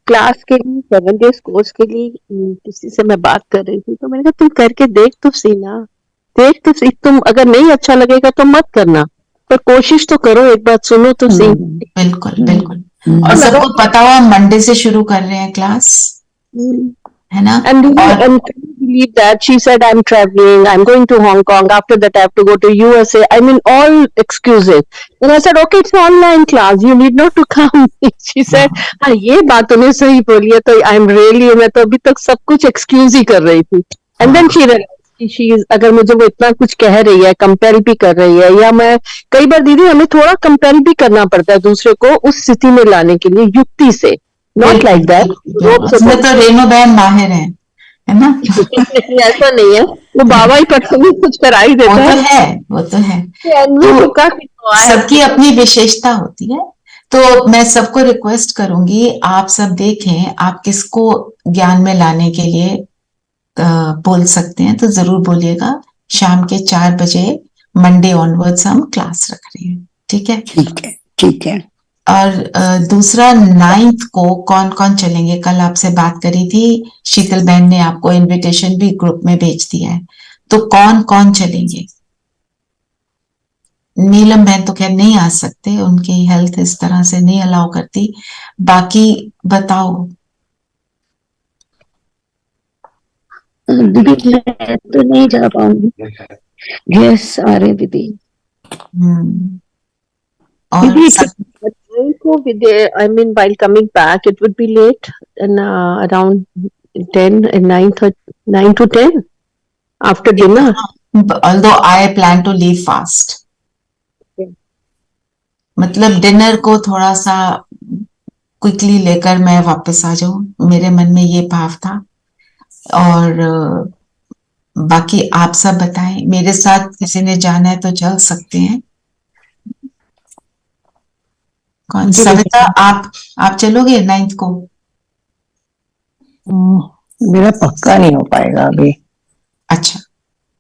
क्लास के लिए 7 days कोर्स के लिए किसी से मैं बात कर रही थी, तो मैंने कहा तुम करके देख तो सही ना, देख तो सही, तुम अगर नहीं अच्छा लगेगा तो मत करना, पर कोशिश तो करो, एक बात सुनो तो सही। बिल्कुल बिल्कुल। और सबको पता हुआ मंडे से शुरू कर रहे हैं क्लास, है ना। And believe that she said I'm traveling, I'm going to Hong Kong, after that I have to go to USA. I mean, all excuses. And I said, okay, it's online class, you need not to come. She said, हाँ ये बात तूने सही बोली है, तो I'm really, मैं तो अभी तक सब कुछ excuse ही कर रही थी। And then she realized she is, अगर मुझे वो इतना कुछ कह रही है, कंपेयर भी कर रही है, या मैं कई बार दीदी हमें थोड़ा कंपेयर भी करना पड़ता है दूसरे को उस स्थिति में लाने के लिए, युक्ति से, नॉट लाइक दैट। उसमें तो रेणु बहन माहिर है ना। ऐसा नहीं है, वो बाबा ही पर्सनली कुछ करा ही देता है। वो तो है। तो सबकी अपनी विशेषता होती है। तो मैं सबको रिक्वेस्ट करूंगी, आप सब देखें आप किसको ज्ञान में लाने के लिए बोल सकते हैं, तो जरूर बोलिएगा। शाम के 4 बजे मंडे ऑनवर्ड्स हम क्लास रख रहे हैं, ठीक है। ठीक है, ठीक है। और दूसरा 9th को कौन कौन चलेंगे, कल आपसे बात करी थी, शीतल बहन ने आपको इनविटेशन भी ग्रुप में भेज दिया है, तो कौन कौन चलेंगे। नीलम बहन तो खैर नहीं आ सकते, उनकी हेल्थ इस तरह से नहीं अलाउ करती, बाकी बताओ। दीदी मैं तो नहीं जा पाऊंगी, यस आ रहे दीदी। I mean, while coming back, it would be late, and around 10 and 9 to 10 after dinner. Although I plan to leave fast. मतलब डिनर को थोड़ा सा क्विकली लेकर मैं वापस आ जाऊं, मेरे मन में ये भाव था। और बाकी आप सब बताएं, मेरे साथ किसी ने जाना है तो चल सकते हैं। कौन? सविता, आप चलोगे 9th को? मेरा पक्का नहीं हो पाएगा अभी। अच्छा,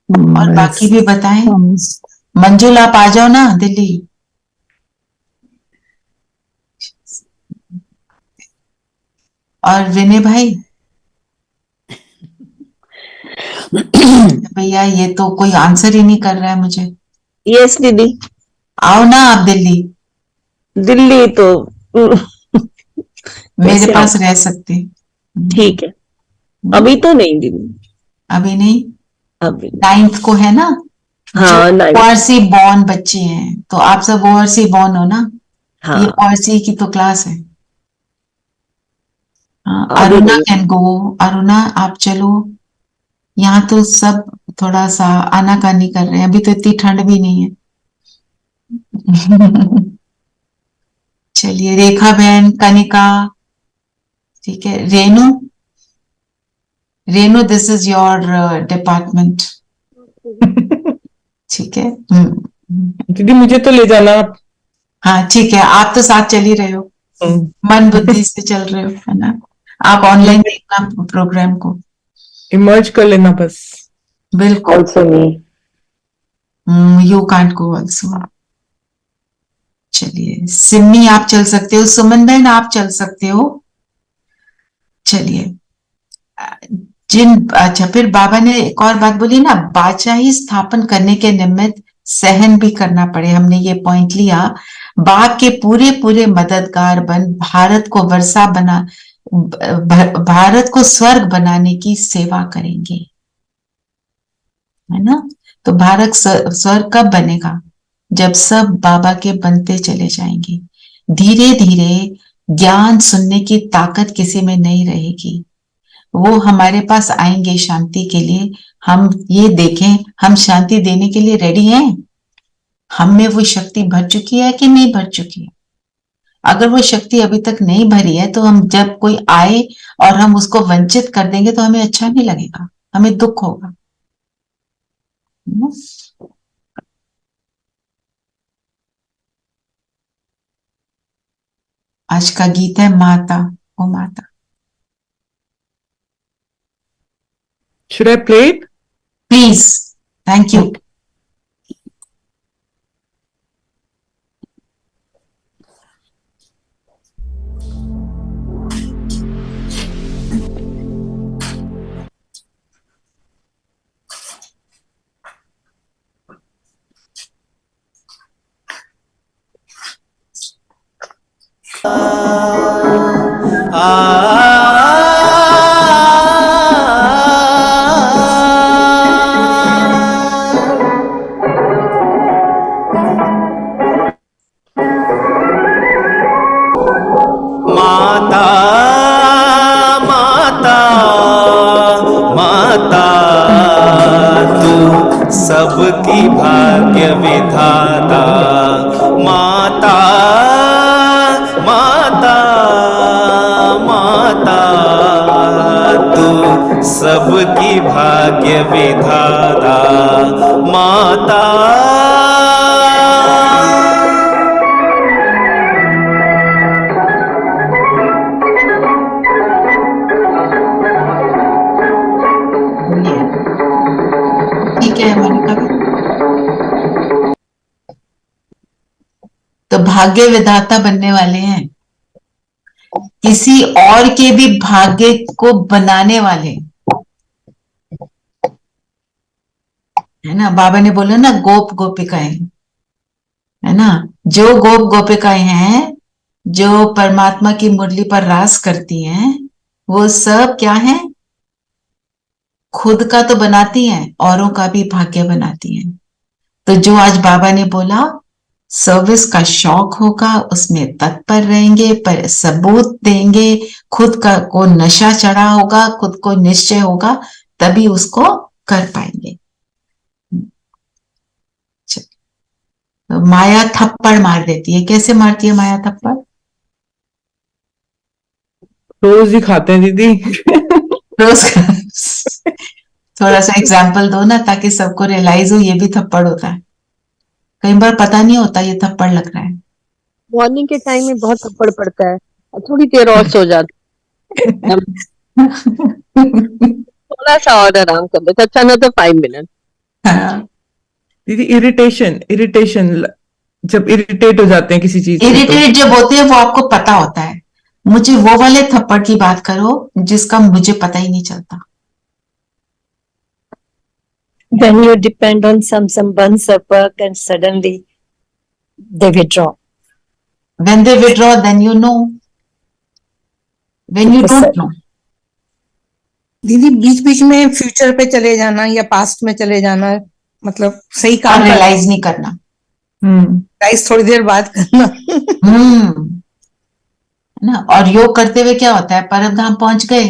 और बाकी भी बताएं। मंजुल आप आ जाओ ना दिल्ली। और विनय भाई? भैया ये तो कोई आंसर ही नहीं कर रहा है मुझे। यस दीदी, आओ ना आप दिल्ली। दिल्ली तो मेरे पास रह सकते। ठीक है, अभी तो नहीं दीदी, अभी नहीं। अभी 9th को है ना। हाँ, ओआरसी बॉर्न बच्चे हैं, तो आप सब ओआरसी बॉर्न हो ना। हाँ, ये ओआरसी की तो क्लास है। Aruna can go. अरुणा आप चलो। यहाँ तो सब थोड़ा सा आनाकानी कर रहे हैं, अभी तो इतनी ठंड भी नहीं है। चलिए, रेखा बहन, कनिका, ठीक है। Renu this is your department, ठीक है। दीदी मुझे तो ले जाना आप। हाँ ठीक है, आप तो साथ चल ही रहे हो, मन बुद्धि से चल रहे हो, है ना। आप ऑनलाइन देखना प्रोग्राम को, इमर्ज कर लेना बस। बिल्कुल। Also me, you can't go also. चलिए, सिमी आप चल सकते हो, सुमन बहन आप चल सकते हो। चलिए, अच्छा, फिर बाबा ने एक और बात बोली ना, बादशाही स्थापन करने के निमित्त सहन भी करना पड़े। हमने ये पॉइंट लिया। बाप के पूरे पूरे मददगार बन भारत को वर्षा बना भारत को स्वर्ग बनाने की सेवा करेंगे, है ना। तो भारत स्वर्ग कब बनेगा? जब सब बाबा के बनते चले जाएंगे। धीरे धीरे ज्ञान सुनने की ताकत किसी में नहीं रहेगी, वो हमारे पास आएंगे शांति के लिए। हम ये देखें, हम शांति देने के लिए रेडी हैं? हम में वो शक्ति भर चुकी है कि नहीं भर चुकी है? अगर वो शक्ति अभी तक नहीं भरी है तो हम जब कोई आए और हम उसको वंचित कर देंगे तो हमें अच्छा नहीं लगेगा, हमें दुख होगा। आज का गीत है माता ओ माता। Should I play it? Please. Thank you. माता माता माता तू सबकी भाग्य विधाता। माता माता माता तू सबकी भाग्य विधाता। माता ठीक है मोनिका। तो भाग्य विधाता बनने वाले हैं, किसी और के भी भाग्य को बनाने वाले, है ना। बाबा ने बोला ना गोप गोपिकाएं, है ना। जो गोप गोपिकाएं हैं जो परमात्मा की मुरली पर रास करती हैं, वो सब क्या है? खुद का तो बनाती हैं, औरों का भी भाग्य बनाती हैं। तो जो आज बाबा ने बोला सर्विस का शौक होगा, उसमें तत्पर रहेंगे, पर सबूत देंगे, खुद का को नशा चढ़ा होगा, खुद को निश्चय होगा, तभी उसको कर पाएंगे। तो माया थप्पड़ मार देती है। कैसे मारती है माया थप्पड़? रोज ही खाते हैं दीदी। रोज थोड़ा सा एग्जाम्पल दो ना, ताकि सबको रियलाइज हो ये भी थप्पड़ होता है। कई बार पता नहीं होता ये थप्पड़ लग रहा है। मॉर्निंग के टाइम में बहुत थप्पड़ पड़ता है, थोड़ी देर और सो जाती थोड़ा सा और आराम कर लेते। अच्छा ना तो 5 मिनट। दीदी इरिटेशन जब इरिटेट हो जाते हैं किसी चीज से, इरिटेट जब होते हैं वो आपको पता होता है। मुझे वो वाले थप्पड़ की बात करो जिसका मुझे पता ही नहीं चलता। When you depend on someone's work and suddenly they withdraw. When they withdraw, then you know. When you don't know. दीदी बीच बीच में फ्यूचर पे चले जाना या पास्ट में चले जाना, मतलब सही काम रियलाइज नहीं करना, रियलाइज थोड़ी देर बाद करना। ना। और योग करते हुए क्या होता है? परम धाम पहुंच गए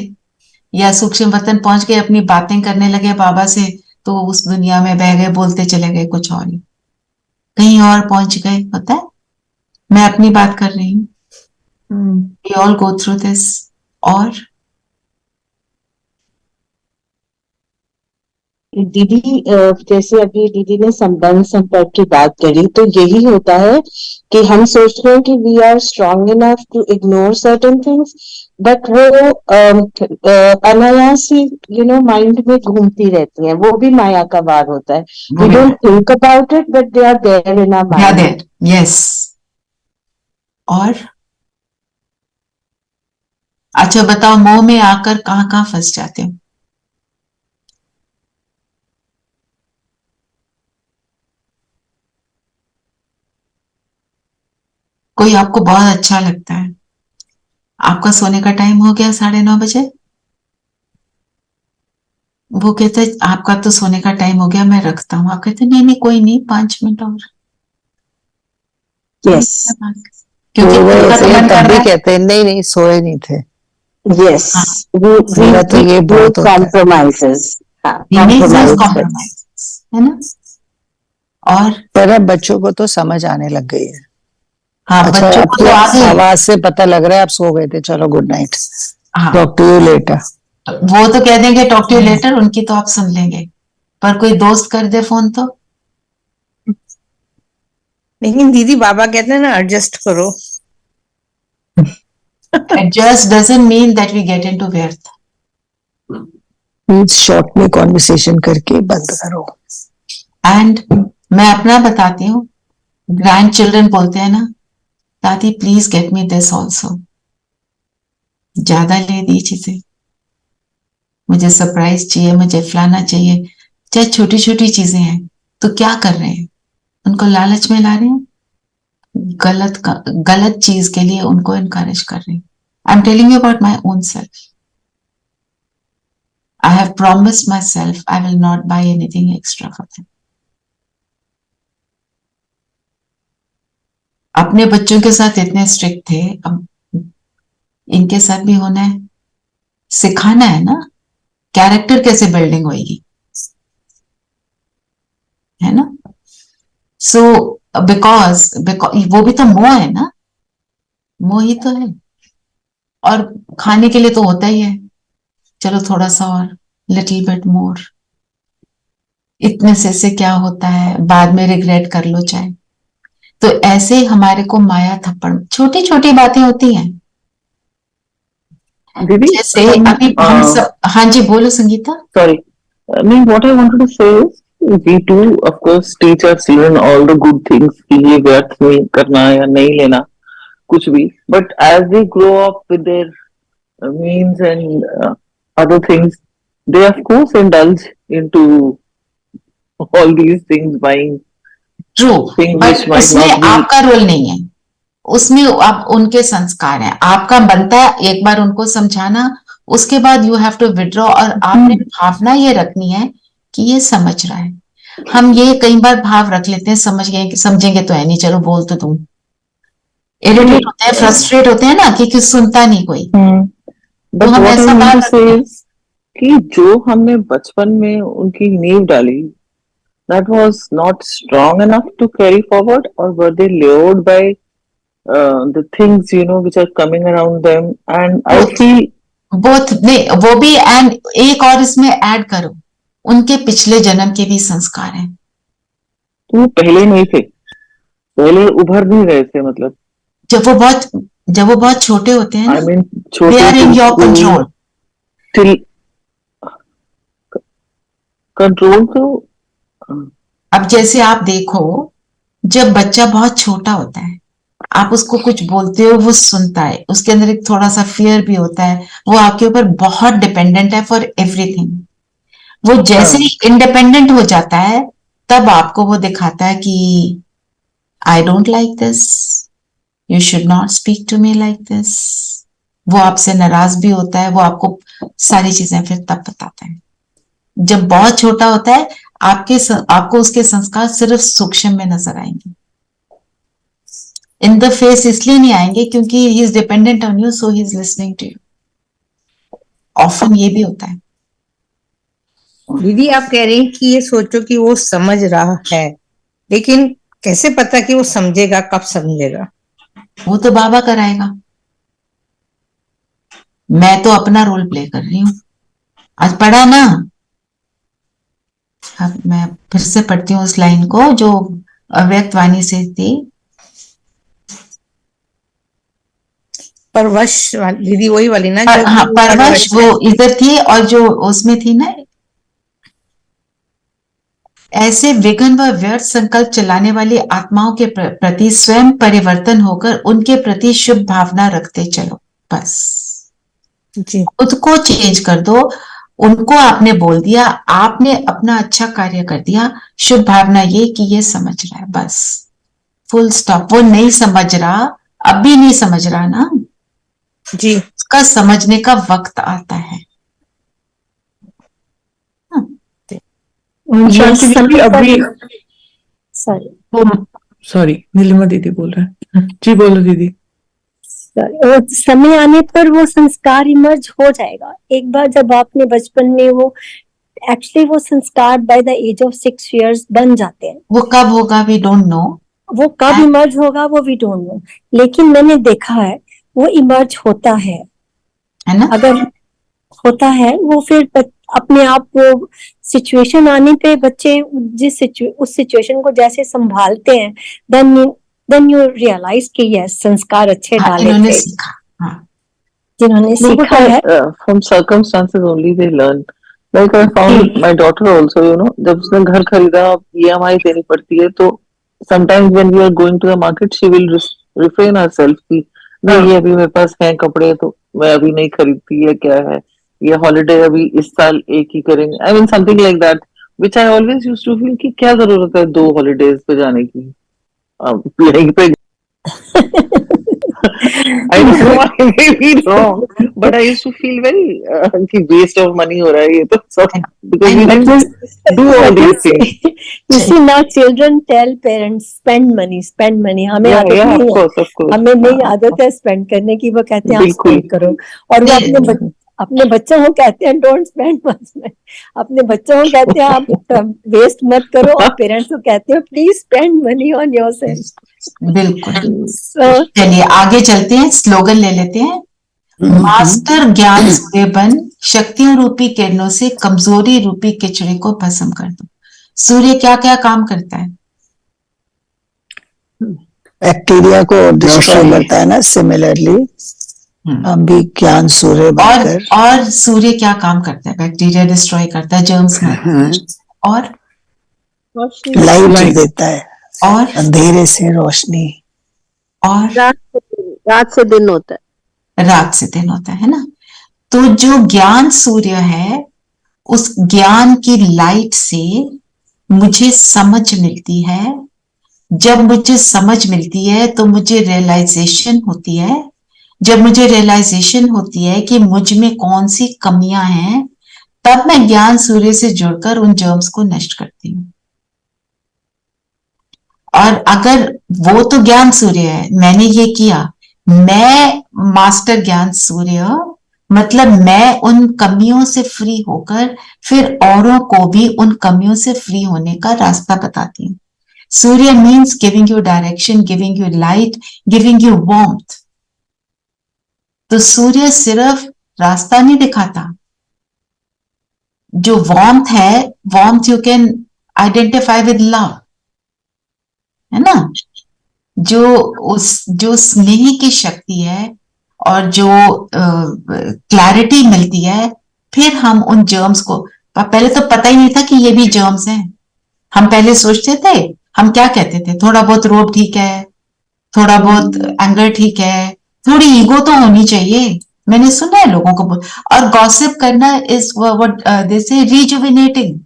या सूक्ष्म वतन पहुंच गए, अपनी बातें करने लगे बाबा से, तो उस दुनिया में बह गए, बोलते चले गए कुछ और ही, कहीं और पहुंच गए। होता है, मैं अपनी बात कर रही हूँ। We all go through this। और दीदी जैसे अभी दीदी ने संबंध संपर्क की बात करी, तो यही होता है कि हम सोच रहे हैं कि we are strong enough to ignore certain things, but वो अनायास ही माइंड में घूमती रहती हैं। वो भी माया का वार होता है। We don't think about it but they are there in our mind. Yes. और अच्छा बताओ, मोह में आकर कहाँ कहाँ फंस जाते हो? कोई आपको बहुत अच्छा लगता है, आपका सोने का टाइम हो गया 9:30 बजे। वो कहते आपका तो सोने का टाइम हो गया, मैं रखता हूँ। आप कहते नहीं नहीं कोई नहीं, 5 मिनट और। यस, क्योंकि उनका तो मन कर तब रहा भी है। कहते हैं नहीं नहीं सोए नहीं थे। यस, मेरा तो ये बहुत होता है। कॉम्प्रोमाइजेस, है ना। और पर अब बच्चों को तो समझ आने लग गई है। हाँ, अच्छा, बच्चों को तो आ आपकी गई। आवाज से पता लग रहा है आप सो गए थे। चलो गुड नाइट, हाँ, टॉक टू यू लेटर। वो तो कह देंगे टॉक टू यू लेटर, उनकी तो आप सुन लेंगे, पर कोई दोस्त कर दे फोन तो। लेकिन दीदी बाबा कहते हैं ना एडजस्ट करो। Adjust doesn't mean that we get into व्यर्थ। प्लीज शॉर्ट में कॉन्वर्सेशन करके बंद करो। एंड मैं अपना बताती हूँ, ग्रैंड चिल्ड्रन बोलते हैं ना, दादी please get me this also. ज्यादा ले दी चीजें, मुझे सरप्राइज चाहिए, मुझे फलाना चाहिए, चाहे छोटी छोटी चीजें हैं। तो क्या कर रहे हैं, उनको लालच में ला रहे हैं, गलत चीज के लिए उनको इनकरेज कर रहे हैं। I am telling you about my own self. I have promised myself I will not buy anything extra for them. अपने बच्चों के साथ इतने स्ट्रिक्ट थे, अब इनके साथ भी होना है। सिखाना है ना, कैरेक्टर कैसे बिल्डिंग होगी, है ना। सो बिकॉज वो भी तो मोह है ना, मोह ही तो है। और खाने के लिए तो होता ही है, चलो थोड़ा सा और, लिटिल बिट मोर। इतने से क्या होता है, बाद में रिग्रेट कर लो चाहे। तो ऐसे ही हमारे को माया थप्पड़, छोटी छोटी बातें होती हैं। दीदी जैसे अभी हम सब, हाँ जी बोलो Sangeeta. sorry, I mean what I wanted to say is we do of course teach our children all the good things कि ये व्यर्थ नहीं करना या नहीं लेना कुछ भी, but as they grow up with their means and other things, they of course indulge into all these things, buying true, things but which might उसमें not be आपका रोल नहीं है, उसमें आप उनके संस्कार हैं। आपका बनता है एक बार उनको समझाना, उसके बाद यू हैव टू विड्रॉ। और आपने भावना ये रखनी है कि ये समझ रहा है। हम ये कई बार भाव रख लेते हैं, समझेंगे तो है नहीं, चलो बोल तो दूं। इरिटेट होते हैं, फ्रस्ट्रेट होते हैं ना कि सुनता नहीं कोई। but तो हम what I ऐसा want बात to say is कि जो हमने बचपन में उनकी नींव डाली, that was not strong enough to carry forward, or were they lured by the things you know which are coming around them? And I feel both नहीं, वो भी। एंड एक और इसमें ऐड करो, उनके पिछले जन्म के भी संस्कार हैं। वो पहले नहीं थे, पहले उभर नहीं रहे थे, मतलब जब वो बहुत छोटे होते हैं ना, I mean छोटे they are in your control. till control तो अब जैसे आप देखो, जब बच्चा बहुत छोटा होता है, आप उसको कुछ बोलते हो, वो सुनता है, उसके अंदर एक थोड़ा सा फियर भी होता है, वो आपके ऊपर बहुत डिपेंडेंट है फॉर एवरीथिंग। वो जैसे ही इंडिपेंडेंट हो जाता है, तब आपको वो दिखाता है कि I don't like this, you should not speak to me like this. वो आपसे नाराज भी होता है, वो आपको सारी चीजें फिर तब बताता है। जब बहुत छोटा होता है, आपको उसके संस्कार सिर्फ सूक्ष्म में नजर आएंगे, इन द फेस इसलिए नहीं आएंगे क्योंकि he is dependent on you, so he is listening to you. Often ये भी होता है। दीदी आप कह रही हैं कि ये सोचो कि वो समझ रहा है, लेकिन कैसे पता कि वो समझेगा, कब समझेगा? वो तो बाबा कराएगा, मैं तो अपना रोल प्ले कर रही हूँ। आज पढ़ा ना, अब मैं फिर से पढ़ती हूँ उस लाइन को जो अव्यक्त वाणी से थी। परवश दीदी वही वाली ना? हाँ, परवश वो इधर थी, और जो उसमें थी ना, ऐसे विघ्न व व्यर्थ संकल्प चलाने वाली आत्माओं के प्रति स्वयं परिवर्तन होकर उनके प्रति शुभ भावना रखते चलो। बस खुद को चेंज कर दो। उनको आपने बोल दिया, आपने अपना अच्छा कार्य कर दिया, शुभ भावना ये कि ये समझ रहा है, बस फुल स्टॉप। वो नहीं समझ रहा, अब भी नहीं समझ रहा ना, जी उसका समझने का वक्त आता है। ये शांति दीदी समय अभी सॉरी सॉरी नीलिमा दीदी बोल रहे हैं। जी बोलो दीदी। वो समय आने पर वो संस्कार इमर्ज हो जाएगा। एक बार जब आपने बचपन में वो एक्चुअली वो संस्कार by the age of 6 years बन जाते हैं। वो कब होगा वी डोंट नो, वो कब इमर्ज होगा वो वी डोंट नो, लेकिन मैंने देखा है वो इमर्ज होता है ना? अगर होता है वो फिर अपने आप वो सिचुएशन आने पे बच्चे उस सिचुएशन को जैसे संभालते हैं, देन यू रियलाइज कि यस संस्कार अच्छे डाले इन्होंने थे, सीखा। जिन्होंने No, but सीखा है। from circumstances only they learn. Like I found my daughter also, you know, जब उसने घर खरीदा, EMI देनी पड़ती है, तो sometimes when we are going to the market, she will refrain herself कि नहीं ये अभी मेरे पास है कपड़े तो मैं अभी नहीं खरीदती, है क्या है ये हॉलिडे अभी इस साल एक ही करेंगे। I mean something like that, which I always used to feel कि क्या जरूरत है 2 हॉलीडेज पे जाने की, यहीं पे I don't know, I may be wrong, but I used to feel very कि waste of money हो रहा है ये तो सब, because we didn't do all these things. You see now children tell parents spend money, हमें Yeah, आदत yeah, नहीं of है, course, of course. हमें नहीं आदत है स्पेंड करने की, वो कहते हैं आप बिल्कुल। स्पेंड करो, और वो अपने बच्चों को कहते हैं डोंट स्पेंड मच, अपने बच्चों को कहते हैं आप वेस्ट मत करो, और पेरेंट्स को कहते हैं please spend money on yourself. बिल्कुल। चलिए आगे चलते हैं, स्लोगन ले लेते हैं। मास्टर ज्ञान सूर्य बन, शक्तियों रूपी किरणों से कमजोरी रूपी किचड़े को भस्म कर दो। सूर्य क्या क्या काम करता है? बैक्टीरिया को डिस्ट्रॉय करता है ना, सिमिलरली हम भी ज्ञान सूर्य बनकर। और सूर्य क्या काम करता है? बैक्टीरिया डिस्ट्रॉय करता है, जर्म्स में, और लाइट देता है, और अंधेरे से रोशनी, और रात से दिन होता है, रात से दिन होता है ना। तो जो ज्ञान सूर्य है, उस ज्ञान की लाइट से मुझे समझ मिलती है। जब मुझे समझ मिलती है तो मुझे रियलाइजेशन होती है। जब मुझे रियलाइजेशन होती है कि मुझ में कौन सी कमियां हैं, तब मैं ज्ञान सूर्य से जुड़कर उन जर्म्स को नष्ट करती हूँ। और अगर वो तो ज्ञान सूर्य है, मैंने ये किया, मैं मास्टर ज्ञान सूर्य, मतलब मैं उन कमियों से फ्री होकर फिर औरों को भी उन कमियों से फ्री होने का रास्ता बताती हूँ। सूर्य means giving you direction, giving you light, giving you warmth. तो सूर्य सिर्फ रास्ता नहीं दिखाता, जो वार्मथ है, warmth you can identify with love, है ना। जो स्नेह की शक्ति है और जो क्लैरिटी मिलती है, फिर हम उन जर्म्स को, पहले तो पता ही नहीं था कि ये भी जर्म्स हैं। हम पहले सोचते थे, हम क्या कहते थे, थोड़ा बहुत रोब ठीक है, थोड़ा बहुत एंगर ठीक है, थोड़ी ईगो तो होनी चाहिए। मैंने सुना है लोगों को, और गॉसिप करना इज व्हाट दे से रिजुविनेटिंग।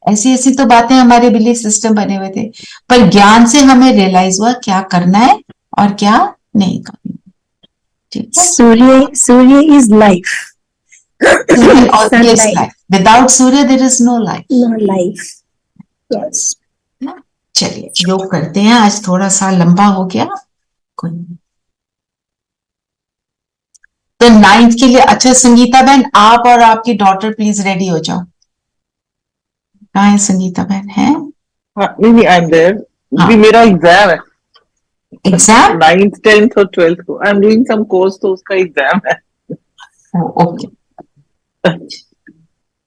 ऐसी ऐसी तो बातें हमारे बिलीफ सिस्टम बने हुए थे, पर ज्ञान से हमें रियलाइज हुआ क्या करना है और क्या नहीं करना। ठीक है, सूर्य इज लाइफ, विदाउट सूर्य there is no life. No life, yes. चलिए योग करते हैं, आज थोड़ा सा लंबा हो गया, कोई नहीं। तो 9th के लिए, अच्छा संगीता बहन आप और आपकी डॉटर प्लीज रेडी हो जाओ। कहाँ है संगीता बहन? है? नहीं, आई एम देयर। भी मेरा एग्जाम है, एग्जाम 9th 10th और 12th को I am doing some course, तो उसका एग्जाम है। ओके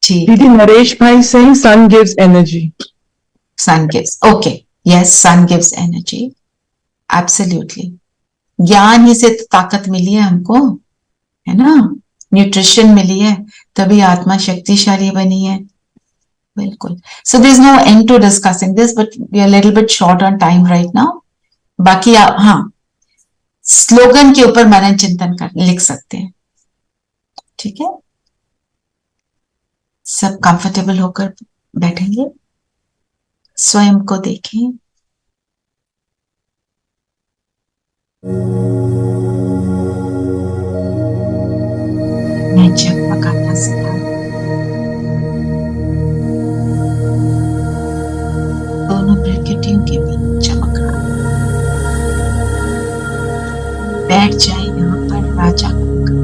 ठीक। दीदी नरेश भाई saying sun gives energy. Sun gives, okay, yes, sun gives energy, absolutely. ज्ञान ही से तो ताकत मिली है हमको, है ना, न्यूट्रिशन मिली है, तभी आत्मा शक्तिशाली बनी है। बिल्कुल। So there's no end to discussing this, but we are a little bit short on time right now. बाकी आप स्लोगन के ऊपर मनन चिंतन कर लिख सकते हैं। ठीक है, सब कंफर्टेबल होकर बैठेंगे, स्वयं को देखें। बैठ जाए यहाँ पर राजा बनकर।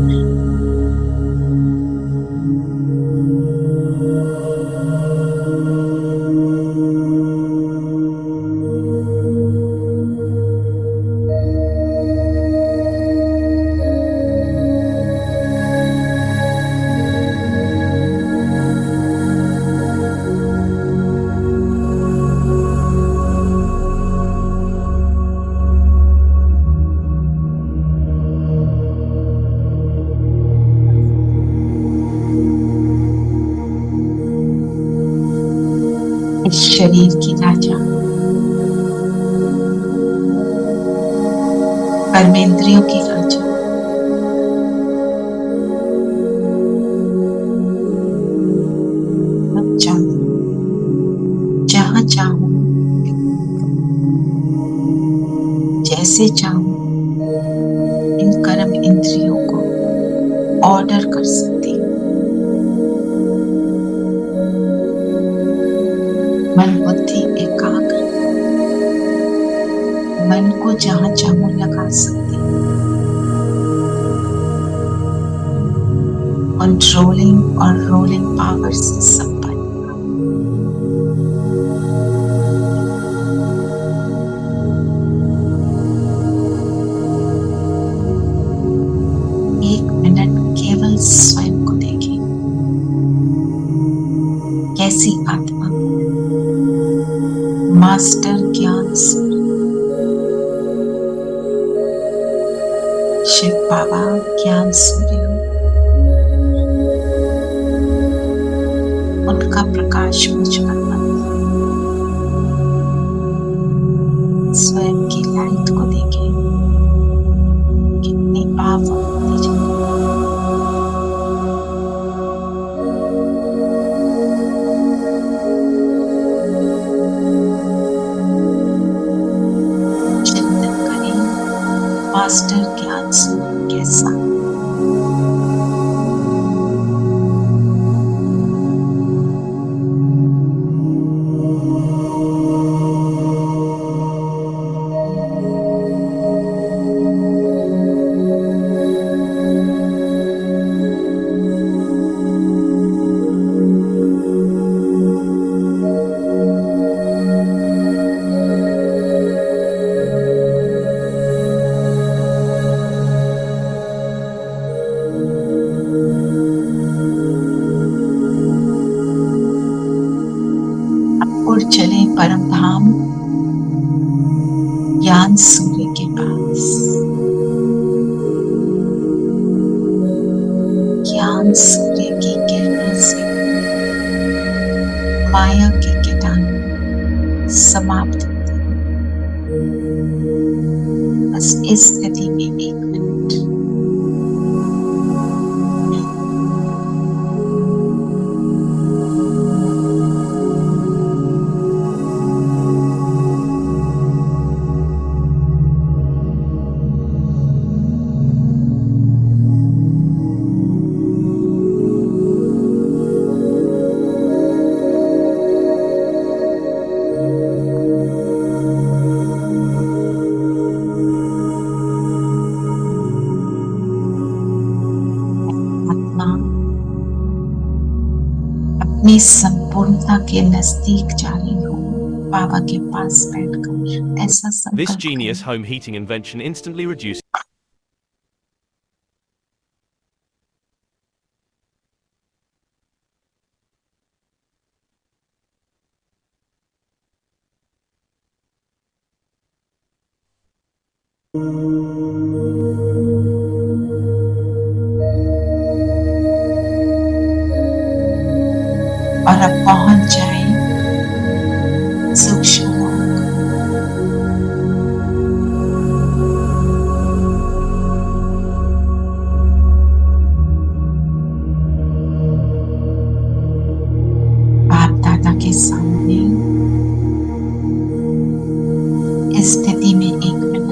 इस शरीर की राजा, कर्मेंद्रियों की राजा, अब चाहूं जहां चाहूं जैसे चाहूं इन कर्म इंद्रियों को ऑर्डर कर सकती हूँ। मन बुद्धि एकाग्र, मन को जहां चाहूं लगा सकती हूँ। कंट्रोलिंग और रोलिंग पावर से संपन्न, एक मिनट केवल स्वयं को देखें, कैसी आत्मा मास्टर ज्ञान शिव बाबा ज्ञान सूर्य, उनका प्रकाश मुझ पर बना। स्वयं की लाइट को देखें, कितनी पावरफुल होती जाती है। मास्टर ज्ञान सूर्य कैसा, उड़ चले परम धाम ज्ञान सूर्य के पास। ज्ञान सूर्य की किरणों से माया के कीटाणु समाप्त होते हैं। बस इस स्थिति में एक मिनट अपनी संपूर्णता के नजदीक जा रही हूँ, बाबा के पास बैठकर ऐसा This संकल्प genius home heating invention instantly reduces और अब पहुंच जाए सूक्ष्म लोक। बाप दादा के सामने इस स्थिति में एक मिनट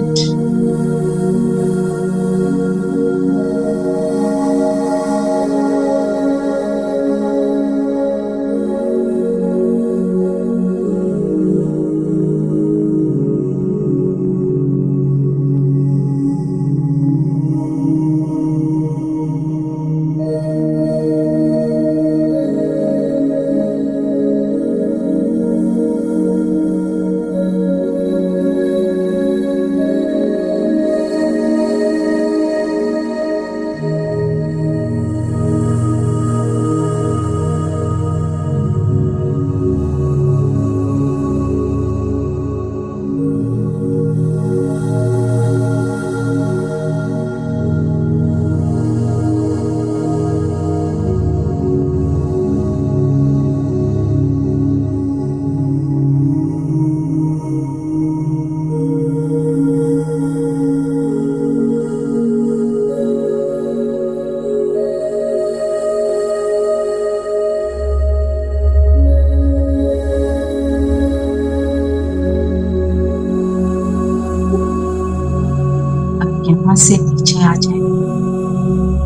यहाँ से नीचे आ जाए,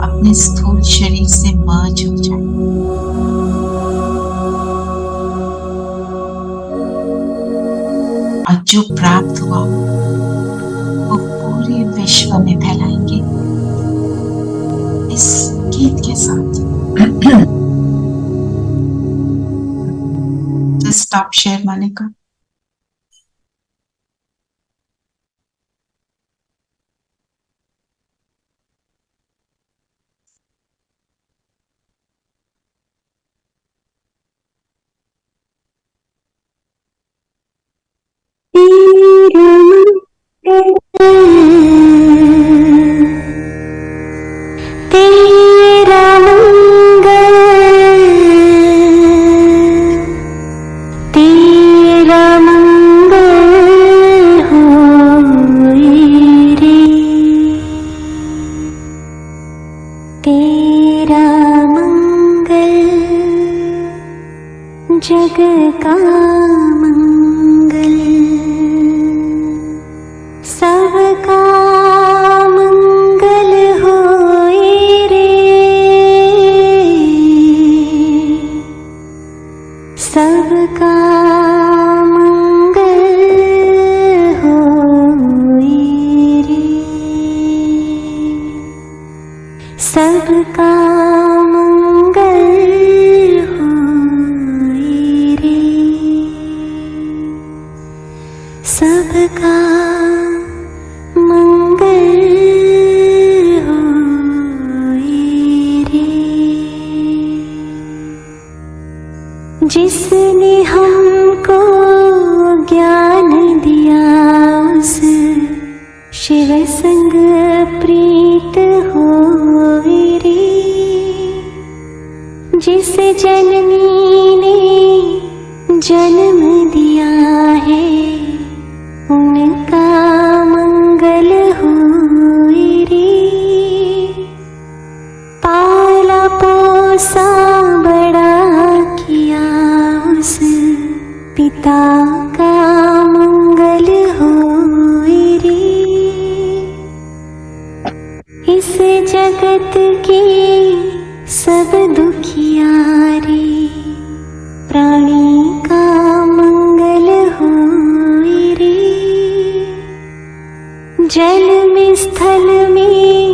अपने स्थूल शरीर से मर्ज हो जाए। और जो प्राप्त हुआ वो पूरे विश्व में फैलाएंगे इस गीत के साथ। Stop share Manika. तेरा मंगल, तेरा मंगल होए रे, तेरा मंगल जग का मंगल, सबका मंगल होए रे, सबका मंगल होए रे, सबका मंगल होए रे, सबका मंगल होए रे। जिसने हमको ज्ञान दिया उस शिव संग प्रीत होए रे, जिस जननी ने जन्म दिया है उनका मंगल होए रे, पाला पोसा बड़ा किया उस पिता का मंगल होए रे, इस जगत के सब दुखियारे प्राणी का मंगल होए रे, जल में स्थल में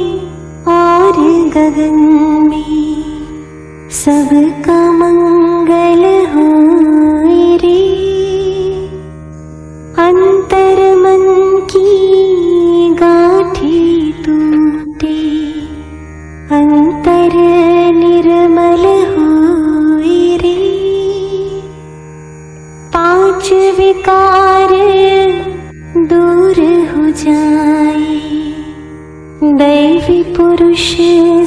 और गगन में सबका मंगल होए रे, अंतर मन की गांठे टूटे अंतर निर्मल होए रे, पांच विकार दूर हो जाए दैवी पुरुष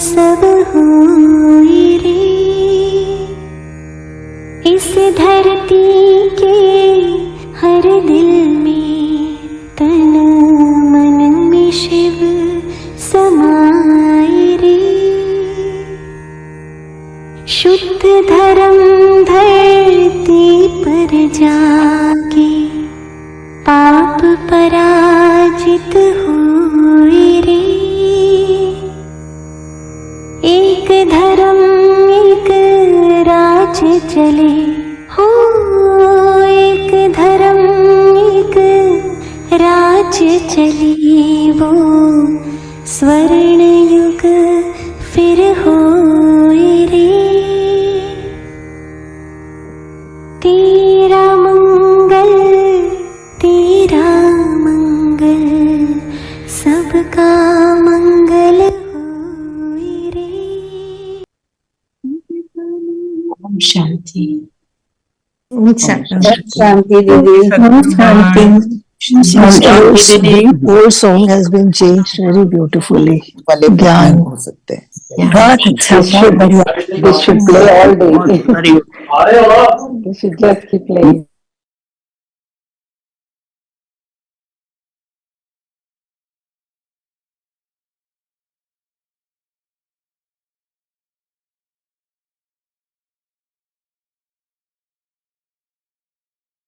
सब होए रे, इस धरती के हर दिल में तन मन में शिव समाए रे, शुद्ध धर्म धरती पर जाके पाप पराजित होए रे, एक धर्म एक राज चले हो, एक धर्म एक राज चली वो स्वर्ण युग फिर होए रे, तेरा मंगल तेरा मंगल सबका मंगल होए रे। Om Shanti. Shanti Didi. Whole song has been changed very beautifully. ज्ञान हो सकते हैं। बहुत अच्छा, बहुत बढ़िया। They should play all day. They should just keep playing.